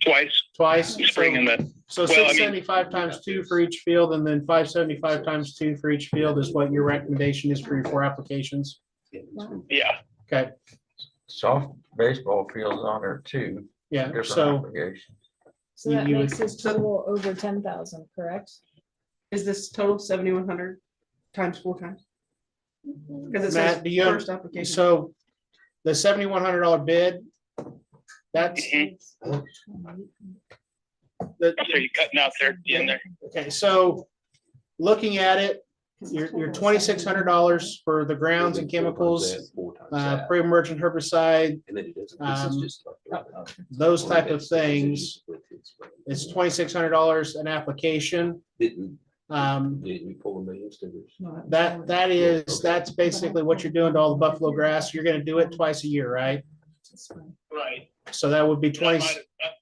Twice. Twice? Spring and the So Well, I mean- 675 times 2 for each field, and then 575 times 2 for each field is what your recommendation is for your 4 applications? yeah. Okay, Soft baseball fields on there too. yeah, Different so application. So that You would- makes his total over 10,000, correct? Is this total 7,100 times 4 times? Because it says Matt, do you, first application. so the $7,100 bid, that's, Mhm. the, So you're cutting out there at the end there. okay, so looking at it, Your $2,600 for the grounds and chemicals, pre-emergent herbicide, And then it doesn't. those type of things. It's $2,600 an application. Didn't Um, we pull a million stickers? that's basically what you're doing to all the buffalo grass. You're gonna do it twice a year, right? Right. So that would be And I 20. might have-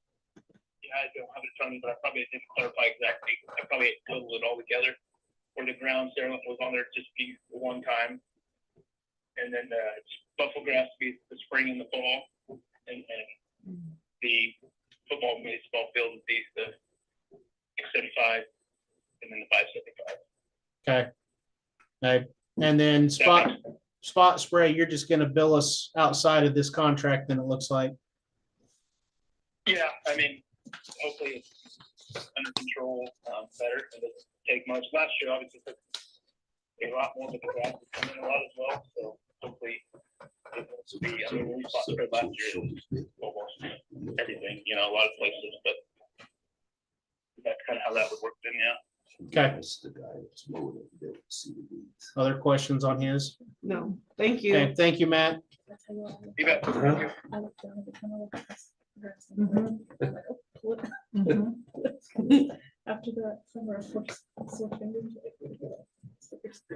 Yeah, I don't have it in front of me, but I probably didn't clarify exactly. I probably totaled it all together. For the ground clearance was on there just be one time. And then buffalo grass to be the spring and the fall. And the football and baseball field would be the 675 and then the 575. Okay. Okay. And then spot spray, you're just gonna bill us outside of this contract, then it looks like. Yeah, I mean, hopefully it's under control, better. It doesn't take much. Last year, obviously, took a lot more, but the grass is coming a lot as well. So hopefully it will be, I mean, we spot spread last year, almost everything, a lot of places, but that's kind of how that would work then, yeah. Okay. That's the guy that's mowing it, they don't see the weeds. Other questions on his? No, thank you. Okay, thank you, Matt. That's how you want it. You bet. I looked down every time I look at this grass and I'm like, oh, what? After that summer, of course, sore fingers.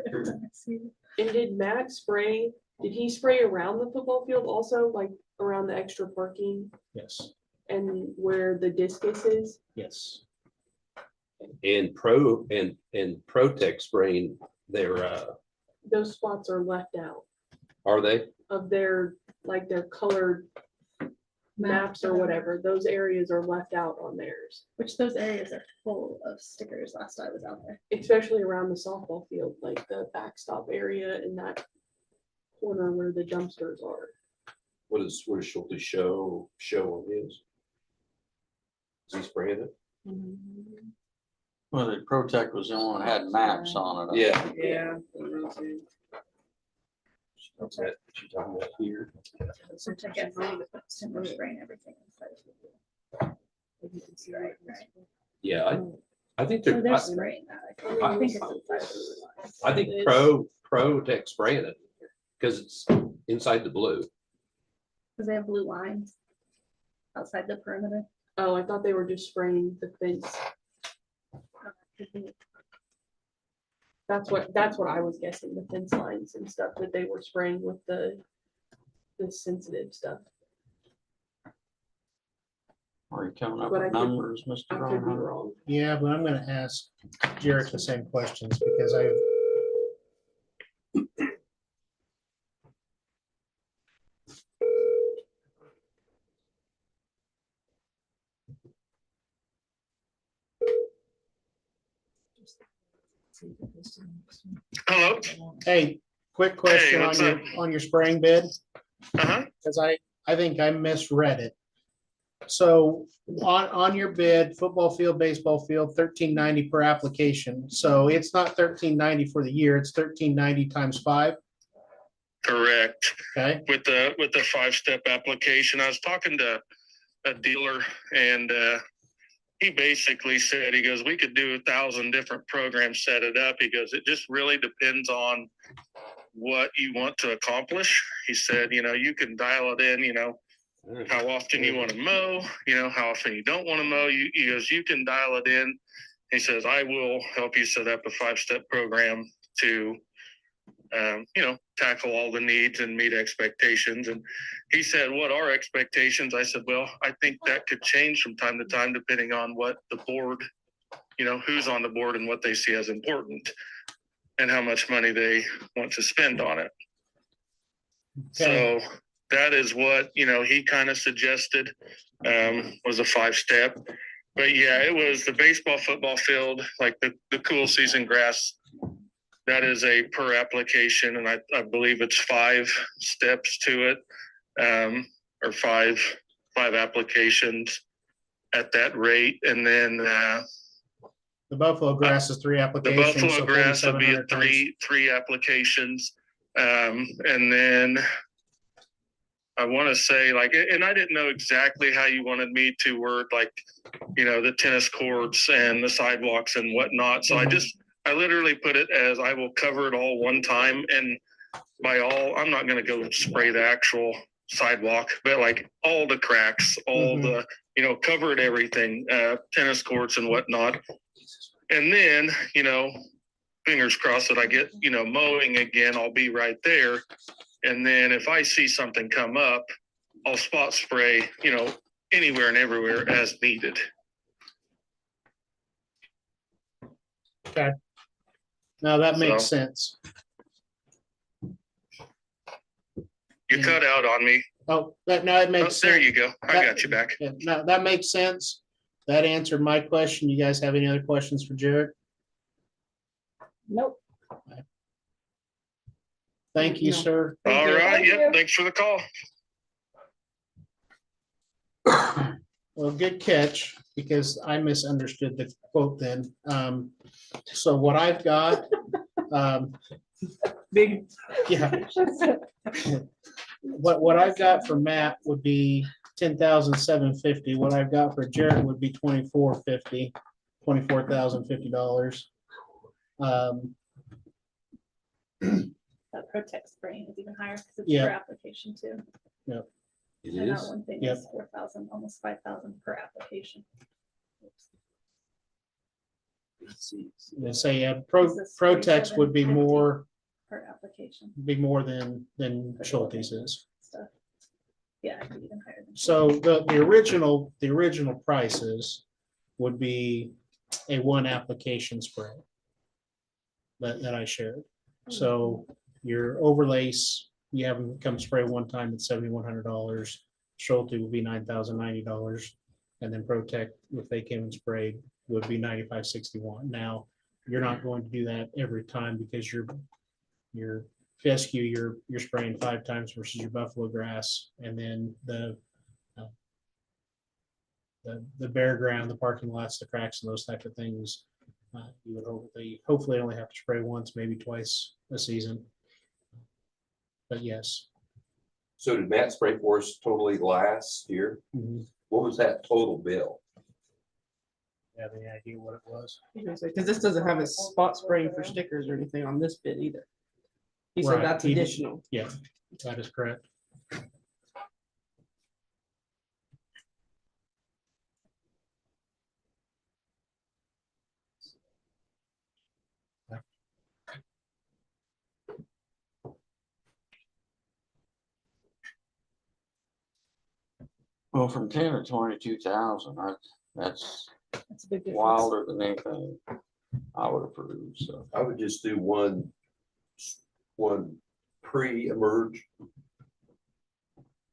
Every time I see it. And did Matt spray, did he spray around the football field also, like around the extra parking Yes, and where the discus is? yes. And Protect spraying their, Those spots are left out are they? of their, like their colored maps or whatever. Those areas are left out on theirs, Which those areas are full of stickers last I was out there. especially around the softball field, like the backstop area in that corner where the dumpsters are. What does Schulte show on his? Is he spraying it? Well, the Protect was the only one that had maps on it. Yeah. Yeah. What's that you talking about here? So check out similar spraying everything. Right, right. Yeah, I think So they're, they're spraying that. I think it's inside of the I think Protect spraying it because it's inside the blue. because they have blue lines outside the perimeter. Oh, I thought they were just spraying the fence. That's what I was guessing, the fence lines and stuff that they were spraying with the sensitive stuff. Are you coming up But I with could- numbers, Mr. I could be Ron? wrong. Yeah, but I'm gonna ask Jarrett the same questions because I've. Hello? Hey, quick question on what's your, up? on your spraying bid, Uh-huh. because I think I misread it. So on your bid, football field, baseball field, $13.90 per application. So it's not $13.90 for the year, it's $13.90 times 5, Correct. okay? With the 5-step application, I was talking to a dealer and he basically said, he goes, we could do 1,000 different programs, set it up. He goes, it just really depends on what you want to accomplish. He said, you can dial it in, how often you want to mow, how often you don't want to mow. He goes, you can dial it in. He says, I will help you set up a 5-step program to, tackle all the needs and meet expectations. And he said, what are expectations? I said, well, I think that could change from time to time, depending on what the board, who's on the board and what they see as important and how much money they want to spend on it. Okay. So that is what, he kind of suggested, was a 5-step. But yeah, it was the baseball, football field, like the cool season grass. That is a per application, and I believe it's 5 steps to it, or five applications at that rate. And then The buffalo grass is 3 the applications. buffalo so grass will be 4,700 at times. three applications. And then I want to say, and I didn't know exactly how you wanted me to word, the tennis courts and the sidewalks and whatnot. So I just I literally put it as I will cover it all one time, and by all, I'm not gonna go spray the actual sidewalk, but like all the cracks, all the, covered everything, tennis courts and whatnot. And then, fingers crossed that I get, mowing again, I'll be right there. And then if I see something come up, I'll spot spray, anywhere and everywhere as needed. Now that makes So- sense. You Yeah. cut out on me. Oh, no, it Oh, makes sense. there you go. I That- got you back. Yeah, no, that makes sense. That answered my question. You guys have any other questions for Jared? Nope. Thank you, No. sir. All you. right. Thank Yep. you. Thanks for the call. Well, good catch, because I misunderstood the quote then. So what I've got, Big, yeah, what I've got for Matt would be 10,750. What I've got for Jared would be $24,050. That Protect spraying is even higher because it's Yeah. per application too. It And that is. one thing Yep. is 4,000, almost 5,000 per application. They say, Is this Protex would be 47.50? more Per application than Schulte's is. stuff. Yeah, I could even higher than. So the original prices would be a one application spray that I shared. So your overlays, you have them come spray one time at $7,100. Schulte would be $9,090. And then Protect, if they came and sprayed, would be $9,561. Now, you're not going to do that every time because your fescue, you're spraying 5 times versus your buffalo grass, and then the bare ground, the parking lots, the cracks, and those type of things. You would hopefully only have to spray once, maybe twice a season. But yes. So did Matt spray for us totally last year? Mhm. What was that total bill? Have any idea what it was? because this doesn't have a spot spraying for stickers or anything on this bid either. He Right, said that's he did. additional. Yeah, that is correct. Well, from 10 to 22,000, that's That's a big difference. wilder than anything I would approve, so. I would just do one pre-emerge.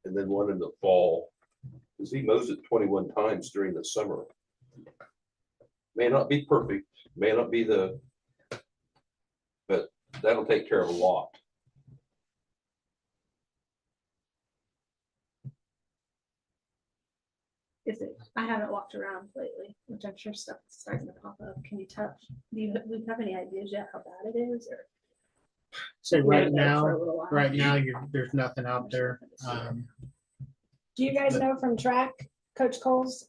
And then one in the fall, because he mows it 21 times during the summer. May not be perfect, may not be but that'll take care of a lot. Is it, I haven't walked around lately, which I'm sure stuff is starting to pop up. Can you touch, do you have any ideas yet how bad it is, or? So We've had right it there for a now, little while. there's nothing out there. Do you guys know from track, Coach Coles?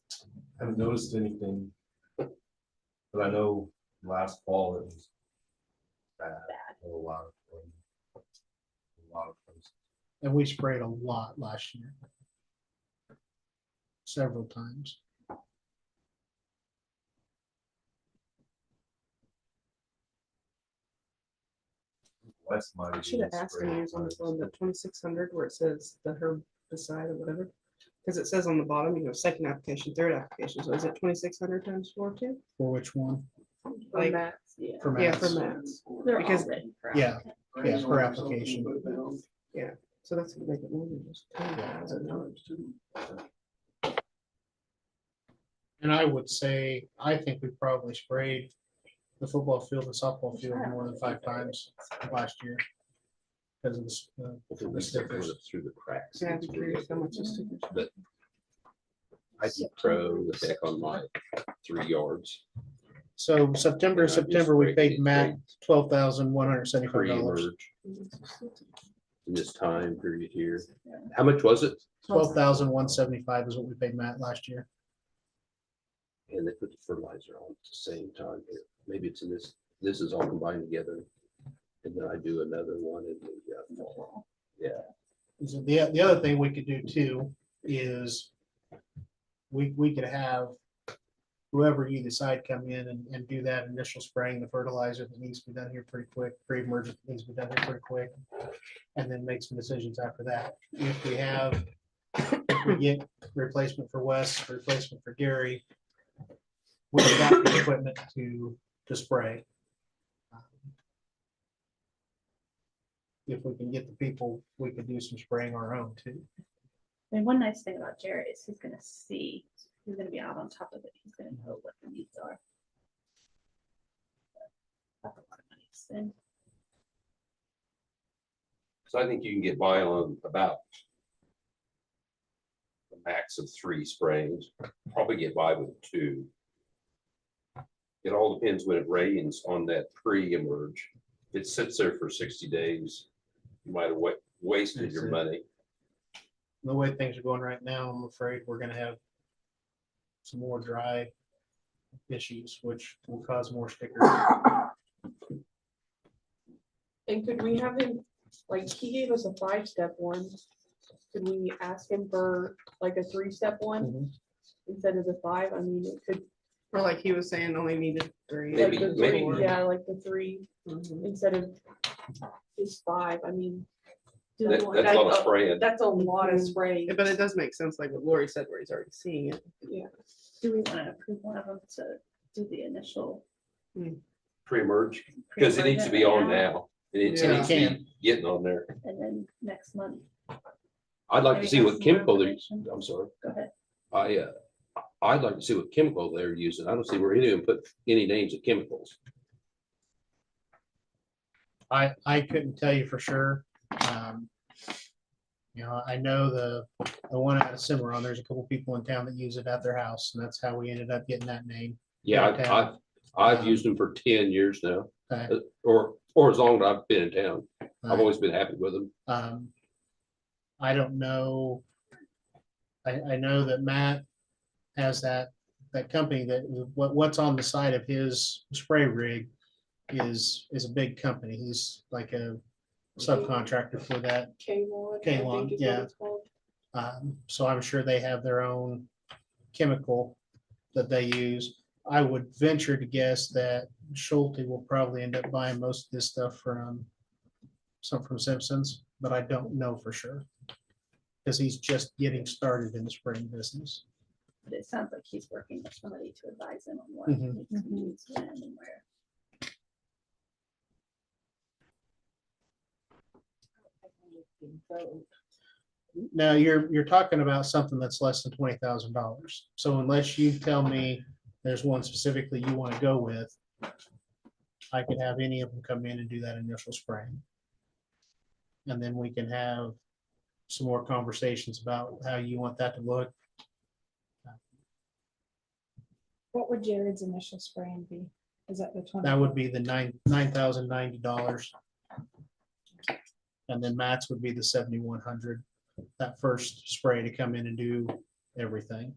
Haven't noticed anything. But I know last fall it was bad. A lot of places. And we sprayed a lot last year. Several times. West might I have should have even asked him sprayed he was on the times. phone, the 2,600 where it says the herbicide or whatever. Because it says on the bottom, second application, third application. So is it 2,600 times 4 too? For which one? For Like- mats, yeah. For Yeah, mats. for mats. They're because- all ready for Yeah. applicant. Yeah, per application. So that's gonna make it more than just 10,000. And I would say, I think we probably sprayed the football field and softball field more than 5 times last year. Because of the stickers. Through the cracks. Yeah, I'd be curious how much is stickers. But I do pro the heck on my 3 yards. So September, And I just we sprayed paid it Matt $12,175. Pre-emerge in this time period here. How much was it? 12,175 is what we paid Matt last year. And they put the fertilizer on at the same time here. Maybe it's in this. this is all combined together. And then I do another one in the, So the other thing we could do too is we could have whoever you decide come in and do that initial spraying, the fertilizer that needs to be done here pretty quick, pre-emergent that needs to be done here pretty quick, and then make some decisions after that. If we get replacement for Wes, replacement for Gary, we've got the equipment to spray. If we can get the people, we could do some spraying our own too. And one nice thing about Jared is he's gonna be out on top of it. He's gonna know what the needs are. That's a lot of money to spend. so I think you can get by on about the max of 3 sprayings, probably get by with 2. It all depends when it rains on that pre-emerge. If it sits there for 60 days, you might have wasted your money. The way things are going right now, I'm afraid we're gonna have some more dry issues, which will cause more stickers. And could we have him, like, he gave us a 5-step one. Could we ask him for like a 3-step one Mhm. instead of the 5? I mean, it could. Or like he was saying, only needed 3. Maybe- Like the maybe- 3, yeah, like the 3 instead of his 5. I mean. do we want- That's a lot of spraying. That's a lot of spraying. But it does make sense, like what Lori said, where he's already seeing it. Yeah. Do we want to approve one of them to do the initial? Pre-emerge, because it needs to be on now. It needs Yeah. to be getting on there. And then next month, I'd like to Maybe see have what some more chemical they're, information. I'm sorry. go ahead. I'd like to see what chemical they're using. I don't see where any of them put any names of chemicals. I couldn't tell you for sure. I know the one out of Cimarron, there's a couple people in town that use it at their house, and that's how we ended up getting that name. Yeah, Okay. I've used them for 10 years now, Okay. or as long as I've been in town. I've always been happy with them. I don't know. I know that Matt has that company that what's on the side of his spray rig is a big company. He's like a subcontractor for that. K1. K1, yeah. So I'm sure they have their own chemical that they use. I would venture to guess that Schulte will probably end up buying most of this stuff from Simpsons, but I don't know for sure. Because he's just getting started in the spraying business. But it sounds like he's working with somebody to advise him on what Mhm. needs to be when and where. Now, you're talking about something that's less than $20,000. So unless you tell me there's one specifically you want to go with, I could have any of them come in and do that initial spraying. And then we can have some more conversations about how you want that to look. What would Jared's initial spraying be? Is that the 20? That would be the $9,090. And then Matt's would be the 7,100. That first spray to come in and do everything.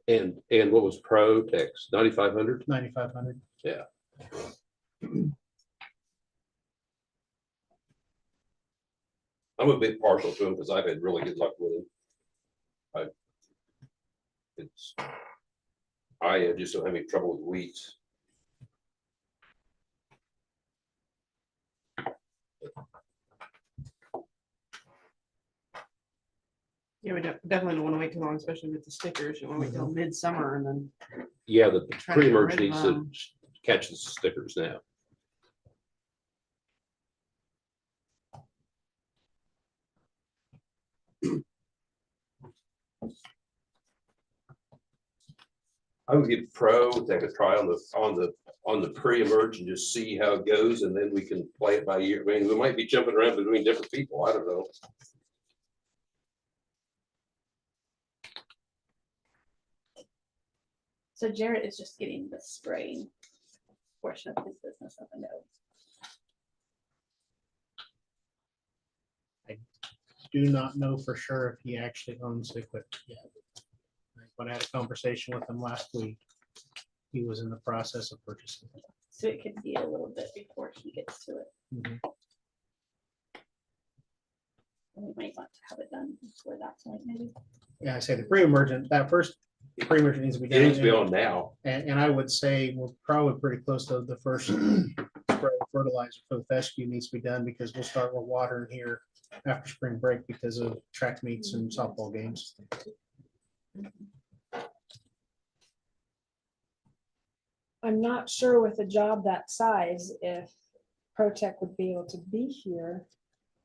And what was Pro-Tex, 9,500? 9,500. Yeah. I'm a bit partial to him because I've had really good luck with him. I just don't have any trouble with weeds. Yeah, we definitely don't want to wait too long, especially with the stickers. You want to wait till midsummer and then. Yeah, the Try to get pre-emerge rid of needs to them. catch the stickers now. I would give Pro, take a try on the pre-emerge and just see how it goes, and then we can play it by ear. I mean, we might be jumping around between different people. I don't know. So Jared is just getting the spraying portion of his business up and out. Do not know for sure if he actually owns the equipment yet. when I had a conversation with him last week, he was in the process of purchasing it. So it could be a little bit before he gets to it. Mhm. And we might want to have it done before that point, maybe. Yeah, I say the pre-emergent, that first pre-emergent needs to be It needs to be done. on now. And I would say we're probably pretty close to the first spray of fertilizer for the fescue needs to be done because we'll start with water in here after spring break because of track meets and softball games. I'm not sure with a job that size, if ProTech would be able to be here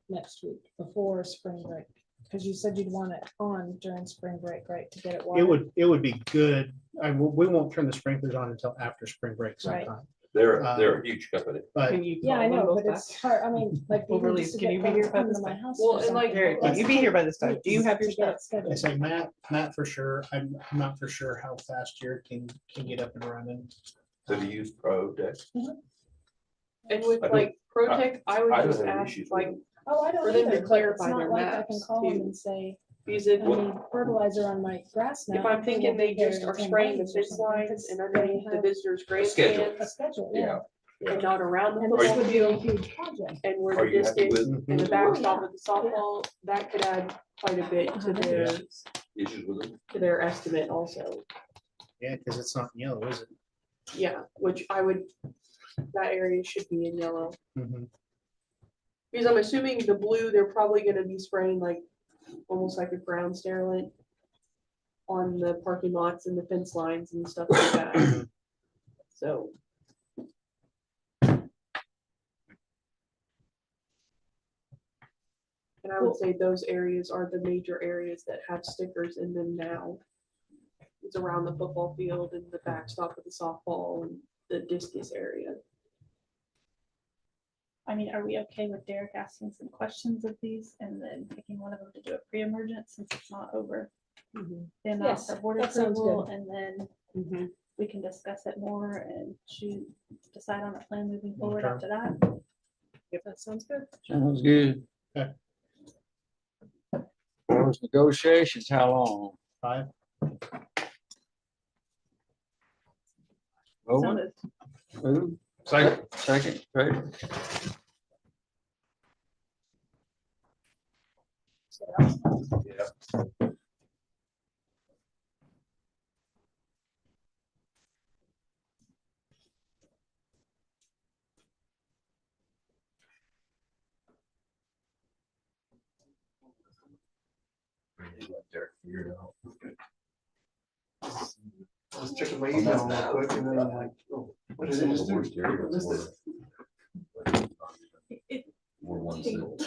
next week before spring break. Because you said you'd want it on during spring break, right, to get it watered? It would be good. We won't turn the sprinklers on until after spring break Right. sometime. They're a huge company. But Can you? Yeah, call I them know, both but it's back? hard, I mean, like. even Overly, just to can get you be them here to by come this to my time? house Well, or and like, something. Derek, can you be here by this time? Do you have your To get stuff? scheduled. I say Matt for sure. I'm not for sure how fast Jared can get up and running. So do you use Pro Deck? And with I don't- like ProTech, I I would don't just have any ask, issues like, with it. Oh, I don't for them to either, but it's clarify not their like I can maps, call them too. and say, because if, I need fertilizer on my grass now. if I'm okay, thinking we'll they be there just in are 10 spraying the days or fence something, lines 'cause and they underneath the have visitors schedule. A grandstands schedule, Yeah. yeah. and not around the And this football would be a field, huge project. and where Are the you happy distance with and the Mhm. backstop of the softball, that could add quite a bit to Issues with it? their estimate also. Yeah, because it's not yellow, is it? Yeah, which I would, that area should be in yellow. Mhm. Because I'm assuming the blue, they're probably gonna be spraying like, almost like a ground sterilant on the parking lots and the fence lines and stuff like that. So. And I would say those areas are the major areas that have stickers in them now. It's around the football field and the backstop of the softball and the discus area. I mean, are we okay with Derek asking some questions of these and then picking one of them to do a pre-emergent since it's not over? The amount Yes, for board that sounds approval, good. and then we can discuss it more and decide on a plan moving forward Sure. after that. Yep, that sounds good. Sounds good. Okay. Those negotiations, how long? 5. Owen? Who? Second, right? Yeah. Derek figured it out. I was checking my email real quick and then I'm like, oh, what did I just The do? worst area I is missed it. We're one single.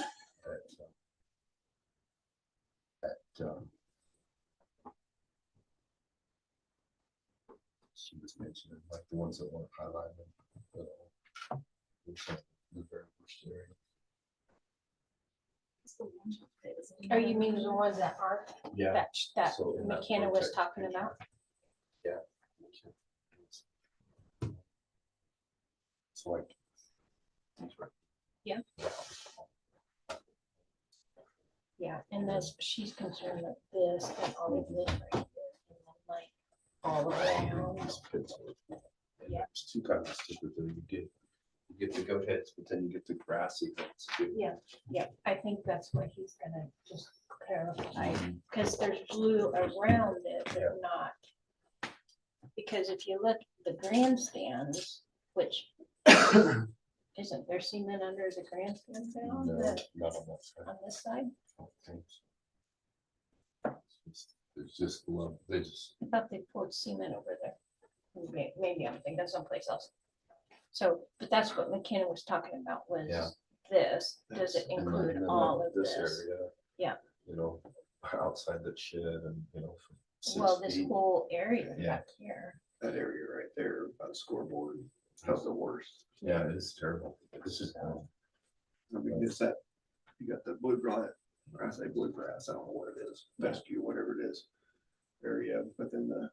She was mentioning, like the ones that want to highlight them. The very worst area. Oh, you mean the ones that aren't, Yeah. that So in that McKenna was vortex talking picture. about? Yeah. It's like. Yeah, and that's, she's concerned with this and all of this right here, and then like all around. Yeah, there's two kinds of stickers that you get the goat heads, but then you get the grassy ones too. Yeah, yeah, I think that's what he's gonna just clarify, because there's blue around it, but not. Because if you look, the grandstands, which isn't there cement under the grandstands now, No, not on that side. on this side? I don't think so. It's just love, they just. I thought they poured cement over there. Maybe I'm thinking of someplace else. So, but that's what McKenna was talking about Yeah. was this. Does it and then- include and then all like of this? area, Yeah. You know, outside that shed and, you know. from 6 Well, this feet. whole area Yeah. back here. That area right there by the scoreboard, that's the worst. Yeah, it's terrible. This is. I mean, it's that, you got the bluegrass, or I say bluegrass, I don't know what it is, fescue, whatever it is. Area, but then the,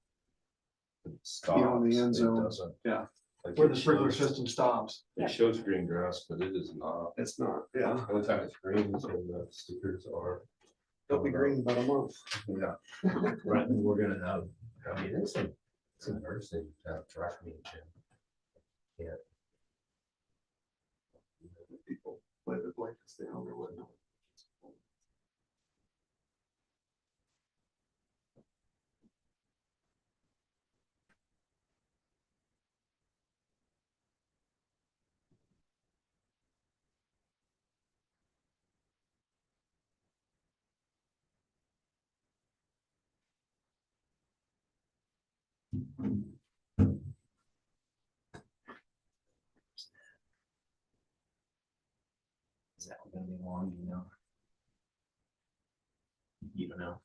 Stops. Beyond the end It zone. doesn't- yeah, like where it the sprinkler shows- system stops, It shows green grass, but it is not. it's not, yeah, The only time it's green is when the stickers are. they'll be green in about a month. Yeah. Right, and we're gonna have I mean, it's embarrassing to have track meet. Yeah. People let it like this down or whatnot. Is that gonna be long, you know? You don't know.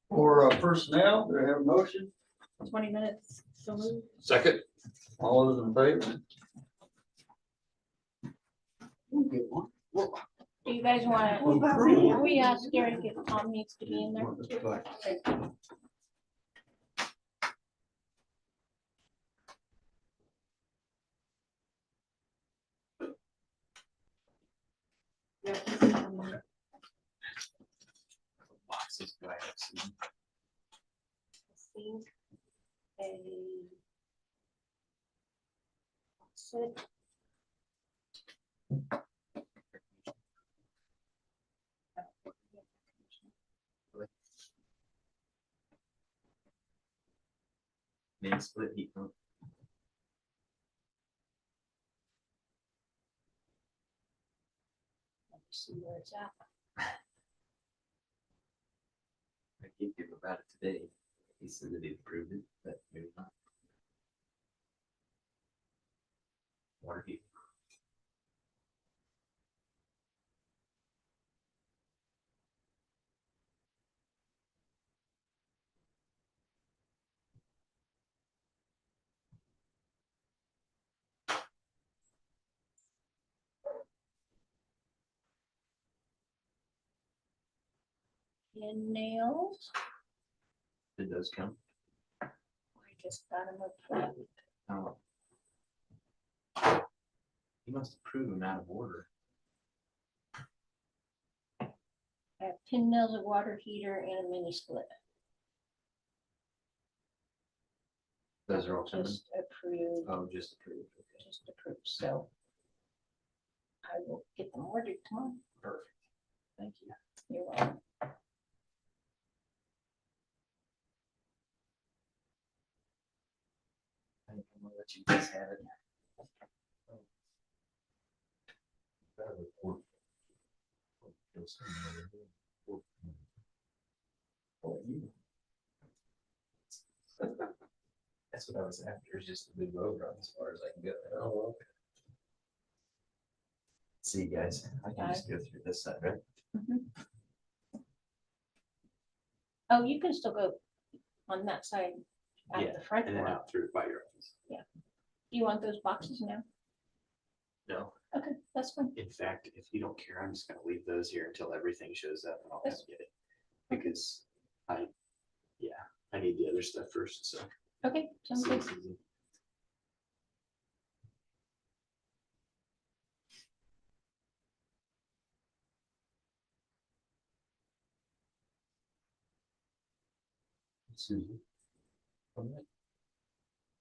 For personnel, do I have a motion? 20 minutes. So moved. Second, All those in favor? Do you guys want we asked Derek if Tom needs to be in there too? Boxes, do I have some? Think a sit. Main split heat pump. See where it's at. I did give about it today. He said that he approved it, but maybe not. Water heat. And nails. Did those come? I just got them approved. Oh. You must approve them out of order. I have pin nails, a water heater, and a mini split. Those are all coming? Just approved, Oh, just approved. Okay. just approved, so. I will get them ordered tomorrow. Perfect. Thank you. You're welcome. I think I'm gonna let you guys have it. That's what I was after, is just the big road run as far as I can go. Oh, okay. See you guys. I can just go through this side, right? Oh, you can still go on that side out Yeah, the front And then door. out through by your office. Do you want those boxes now? No, Okay, that's fine. in fact, if you don't care, I'm just gonna leave those here until everything shows up and I'll Yes. just get it. Because I need the other stuff first, so. Okay, sounds see good. you, Susan. Susan. On that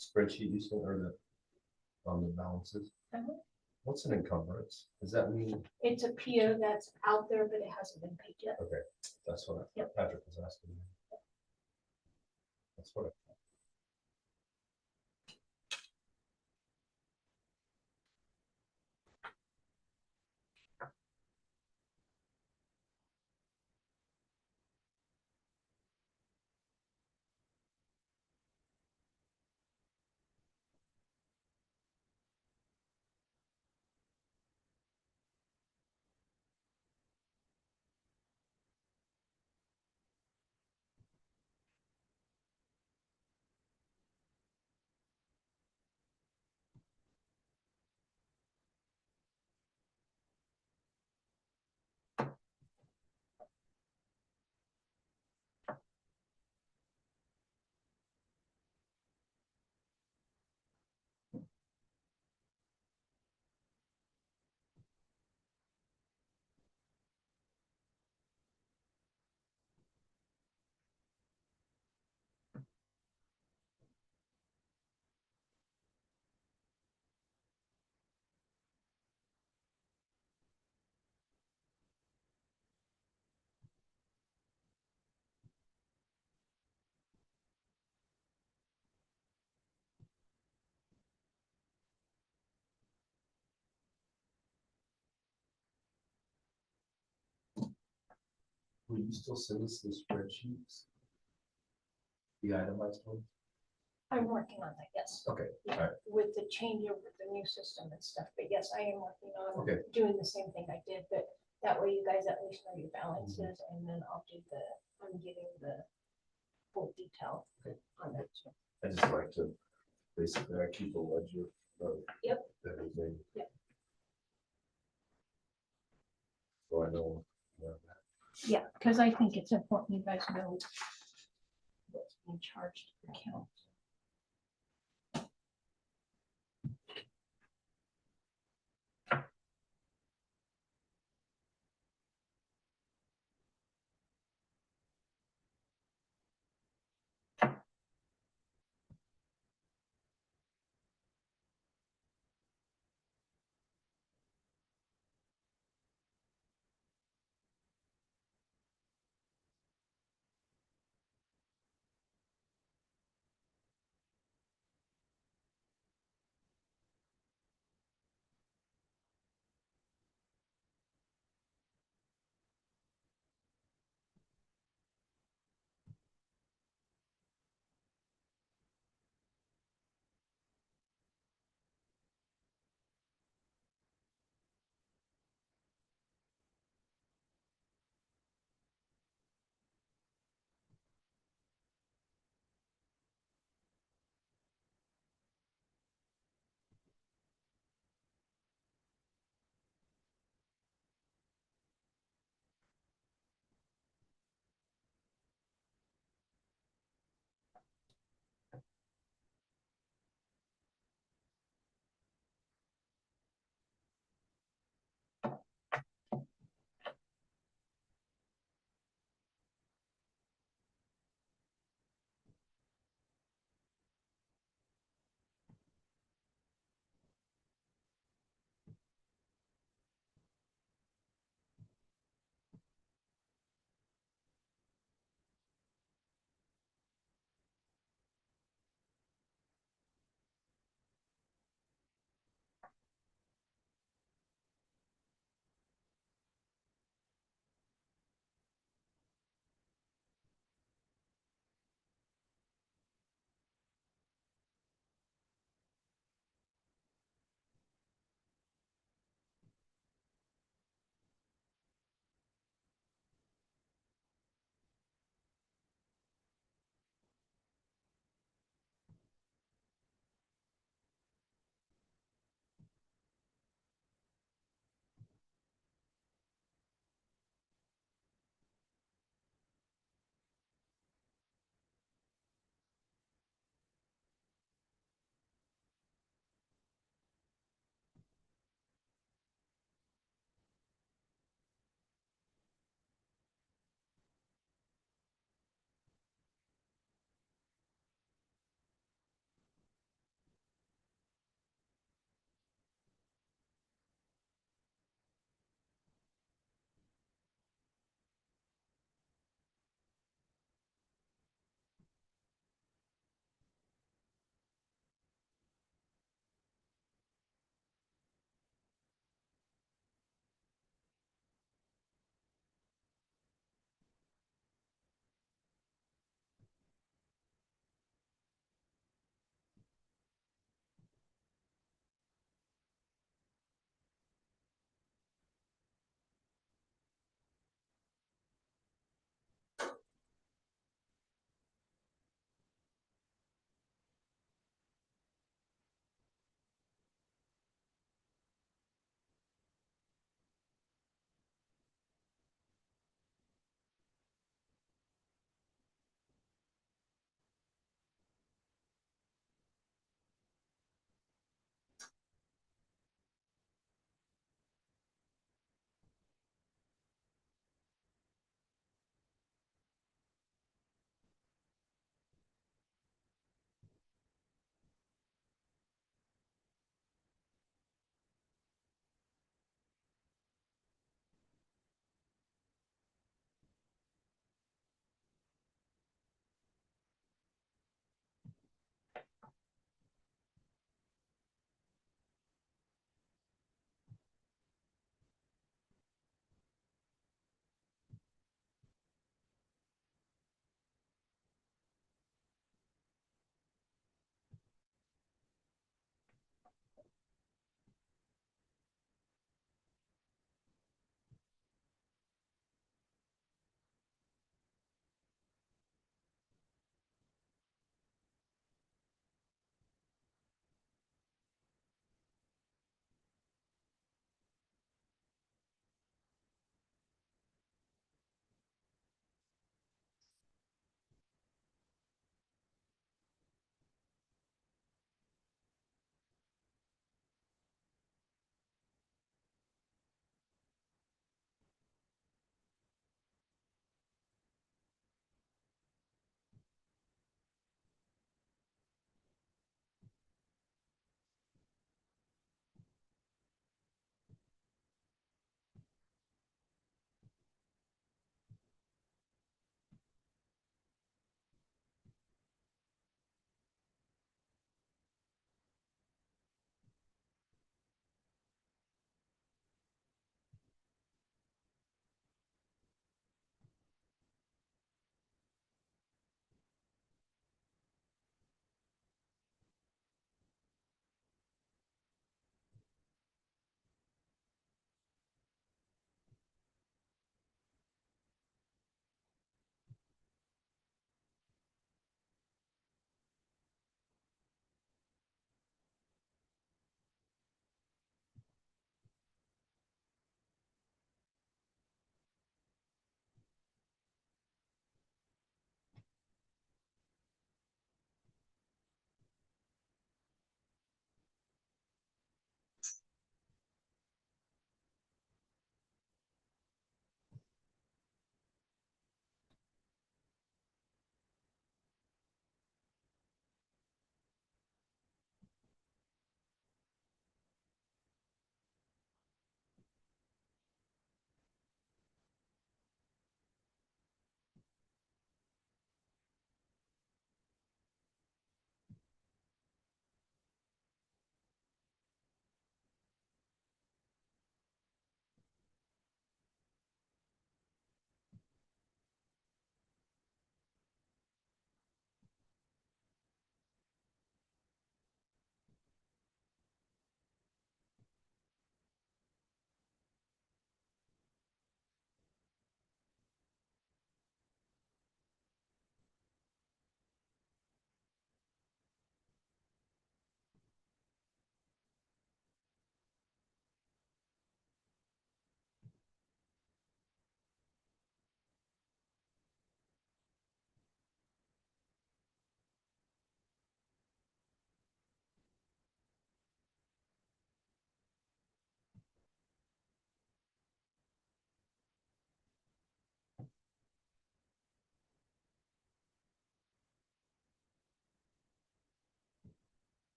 spreadsheet you sent, or on the balances, what's an encumbrance? Does that mean, It's a PO that's out there, but it hasn't been paid yet. okay, that's what Yep. Patrick was asking. That's what. Will you still send us the spreadsheets? The itemized ones? I'm working on that, yes. Okay, Yeah, alright. with the changeover, the new system and stuff, but yes, I am working on Okay. doing the same thing I did, but that way you guys at least know your balances, and then I'm getting the full detail Okay. on that. I just like to, basically, I keep a ledger of Yep. everything. Yep. So I know. Yeah, because I think it's important you guys know what's being charged per account.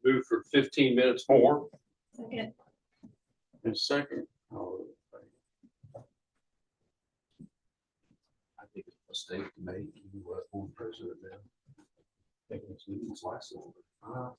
move for 15 minutes more. Second. And second. Oh, I think it's a mistake to make you board president now. Taking this meeting's last longer.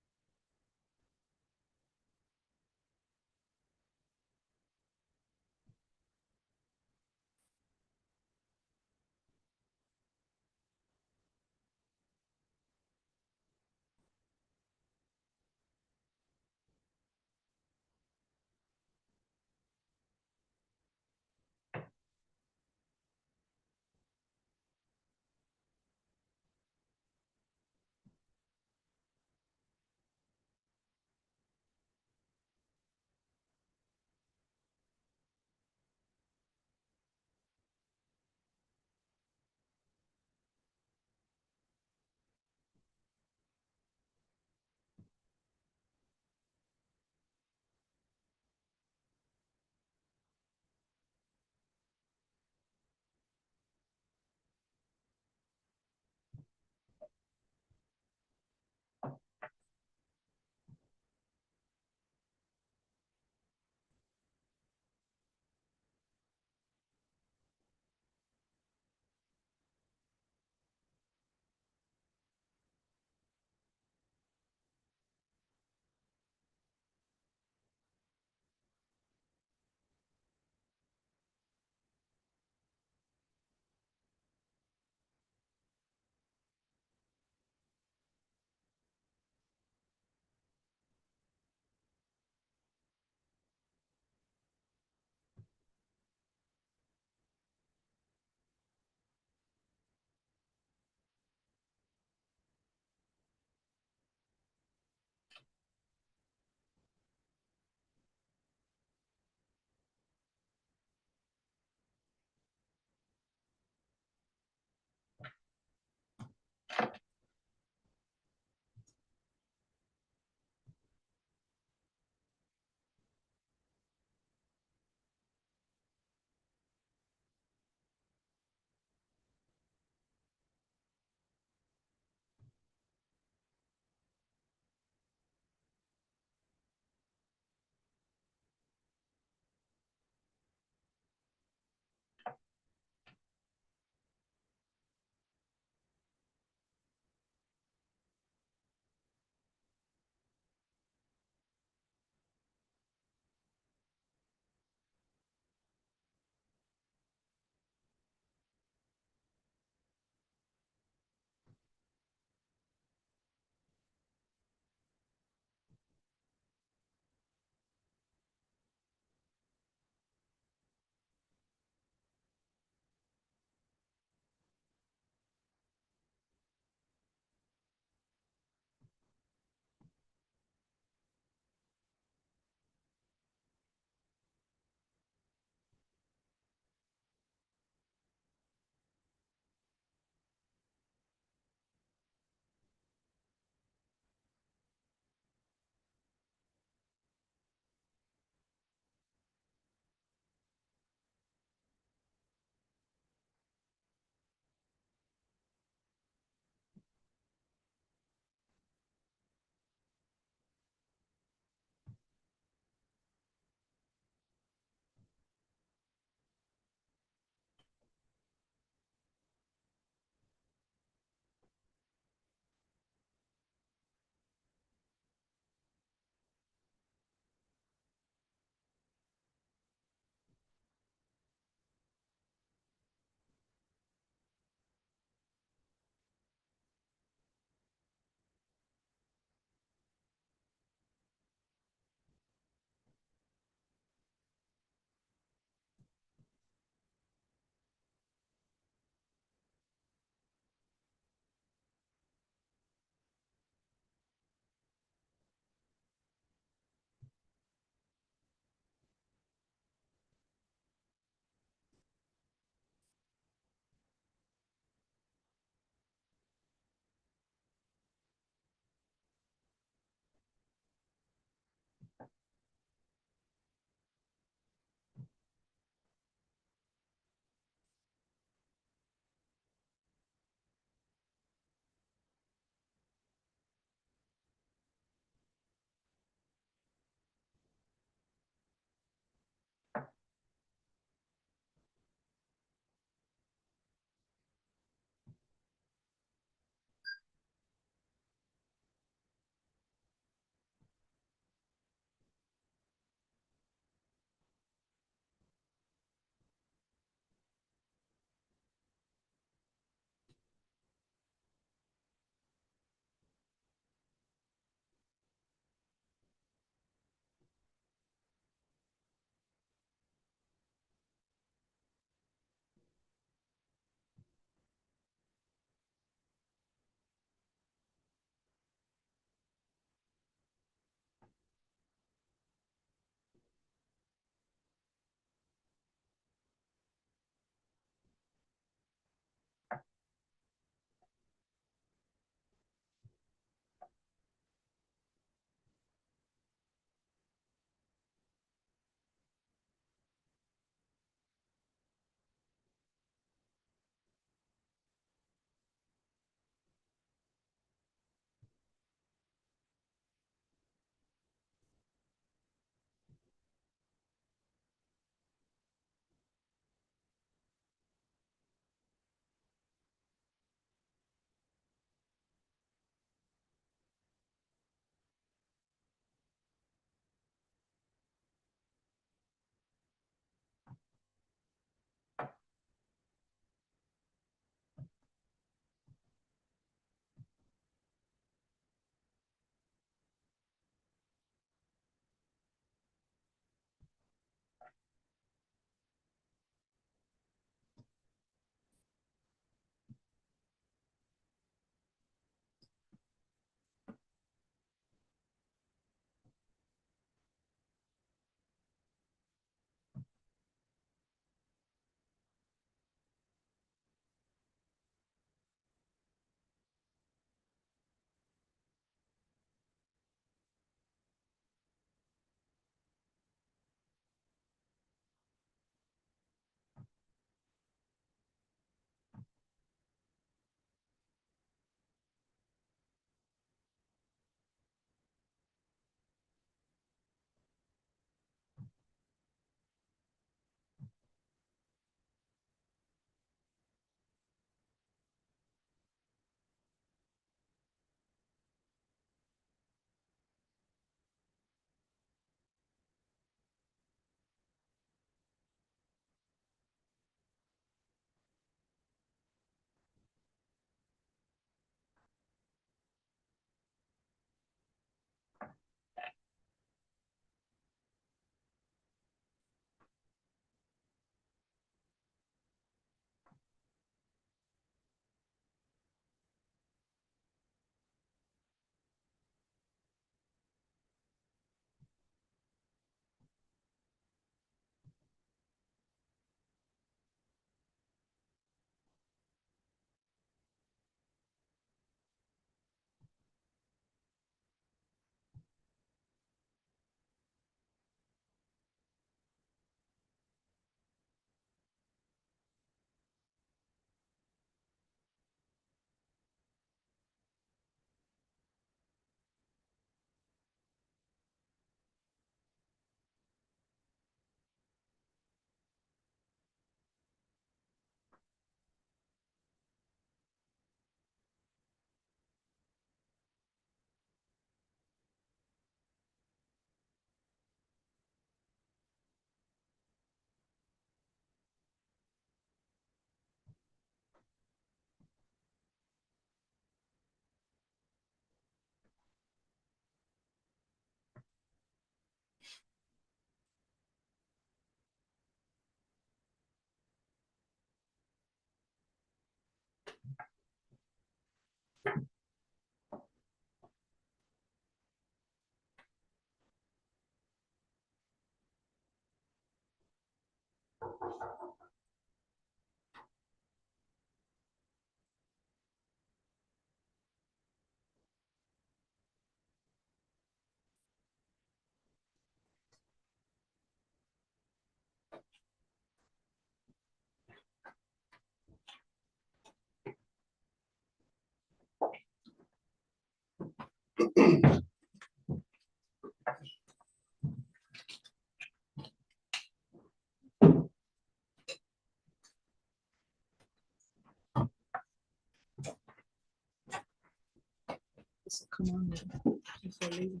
This will come on then, if they're leaving.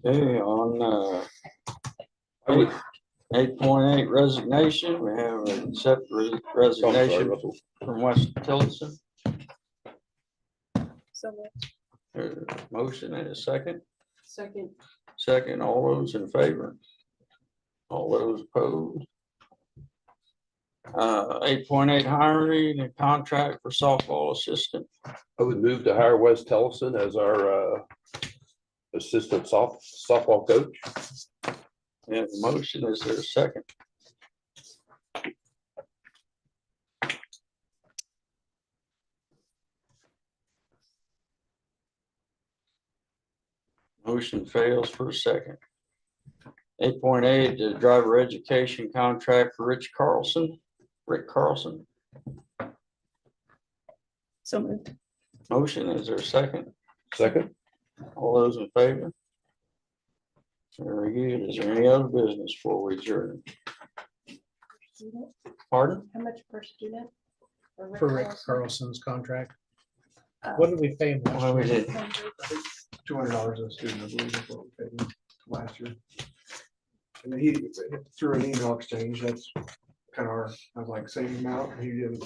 Okay, on, I would, 8.8 resignation, we have accept resignation Russell. from West Tillotson. So Motion and a second. Second, Second, all those in favor? All those opposed? 8.8 hiring and contract for softball assistant. I would move to hire Wes Tellison as our assistant softball coach. We have a motion, is there a second? Motion fails for a second. 8.8, the driver education contract for Rick Carlson. So moved. Motion, is there a second? Second, All those in favor? Very good. Is there any other business before we adjourn? Pardon? How much per student? For Rick Carlson's contract. Uh, What did we pay him last Well, we year? did. $200 a student, I believe, is what we paid him last year. And then he, through an email exchange, that's kind of our, I was like, same amount, and he didn't.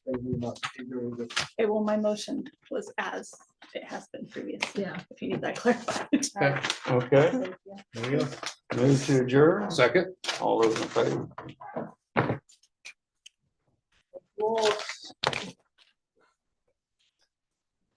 Thank you about keep doing the Okay, well, my motion was as it has been previously. Yeah. If you need that clarified. Okay, Okay, Thank you. there you go. move to adjourn. second. All those in favor? we'll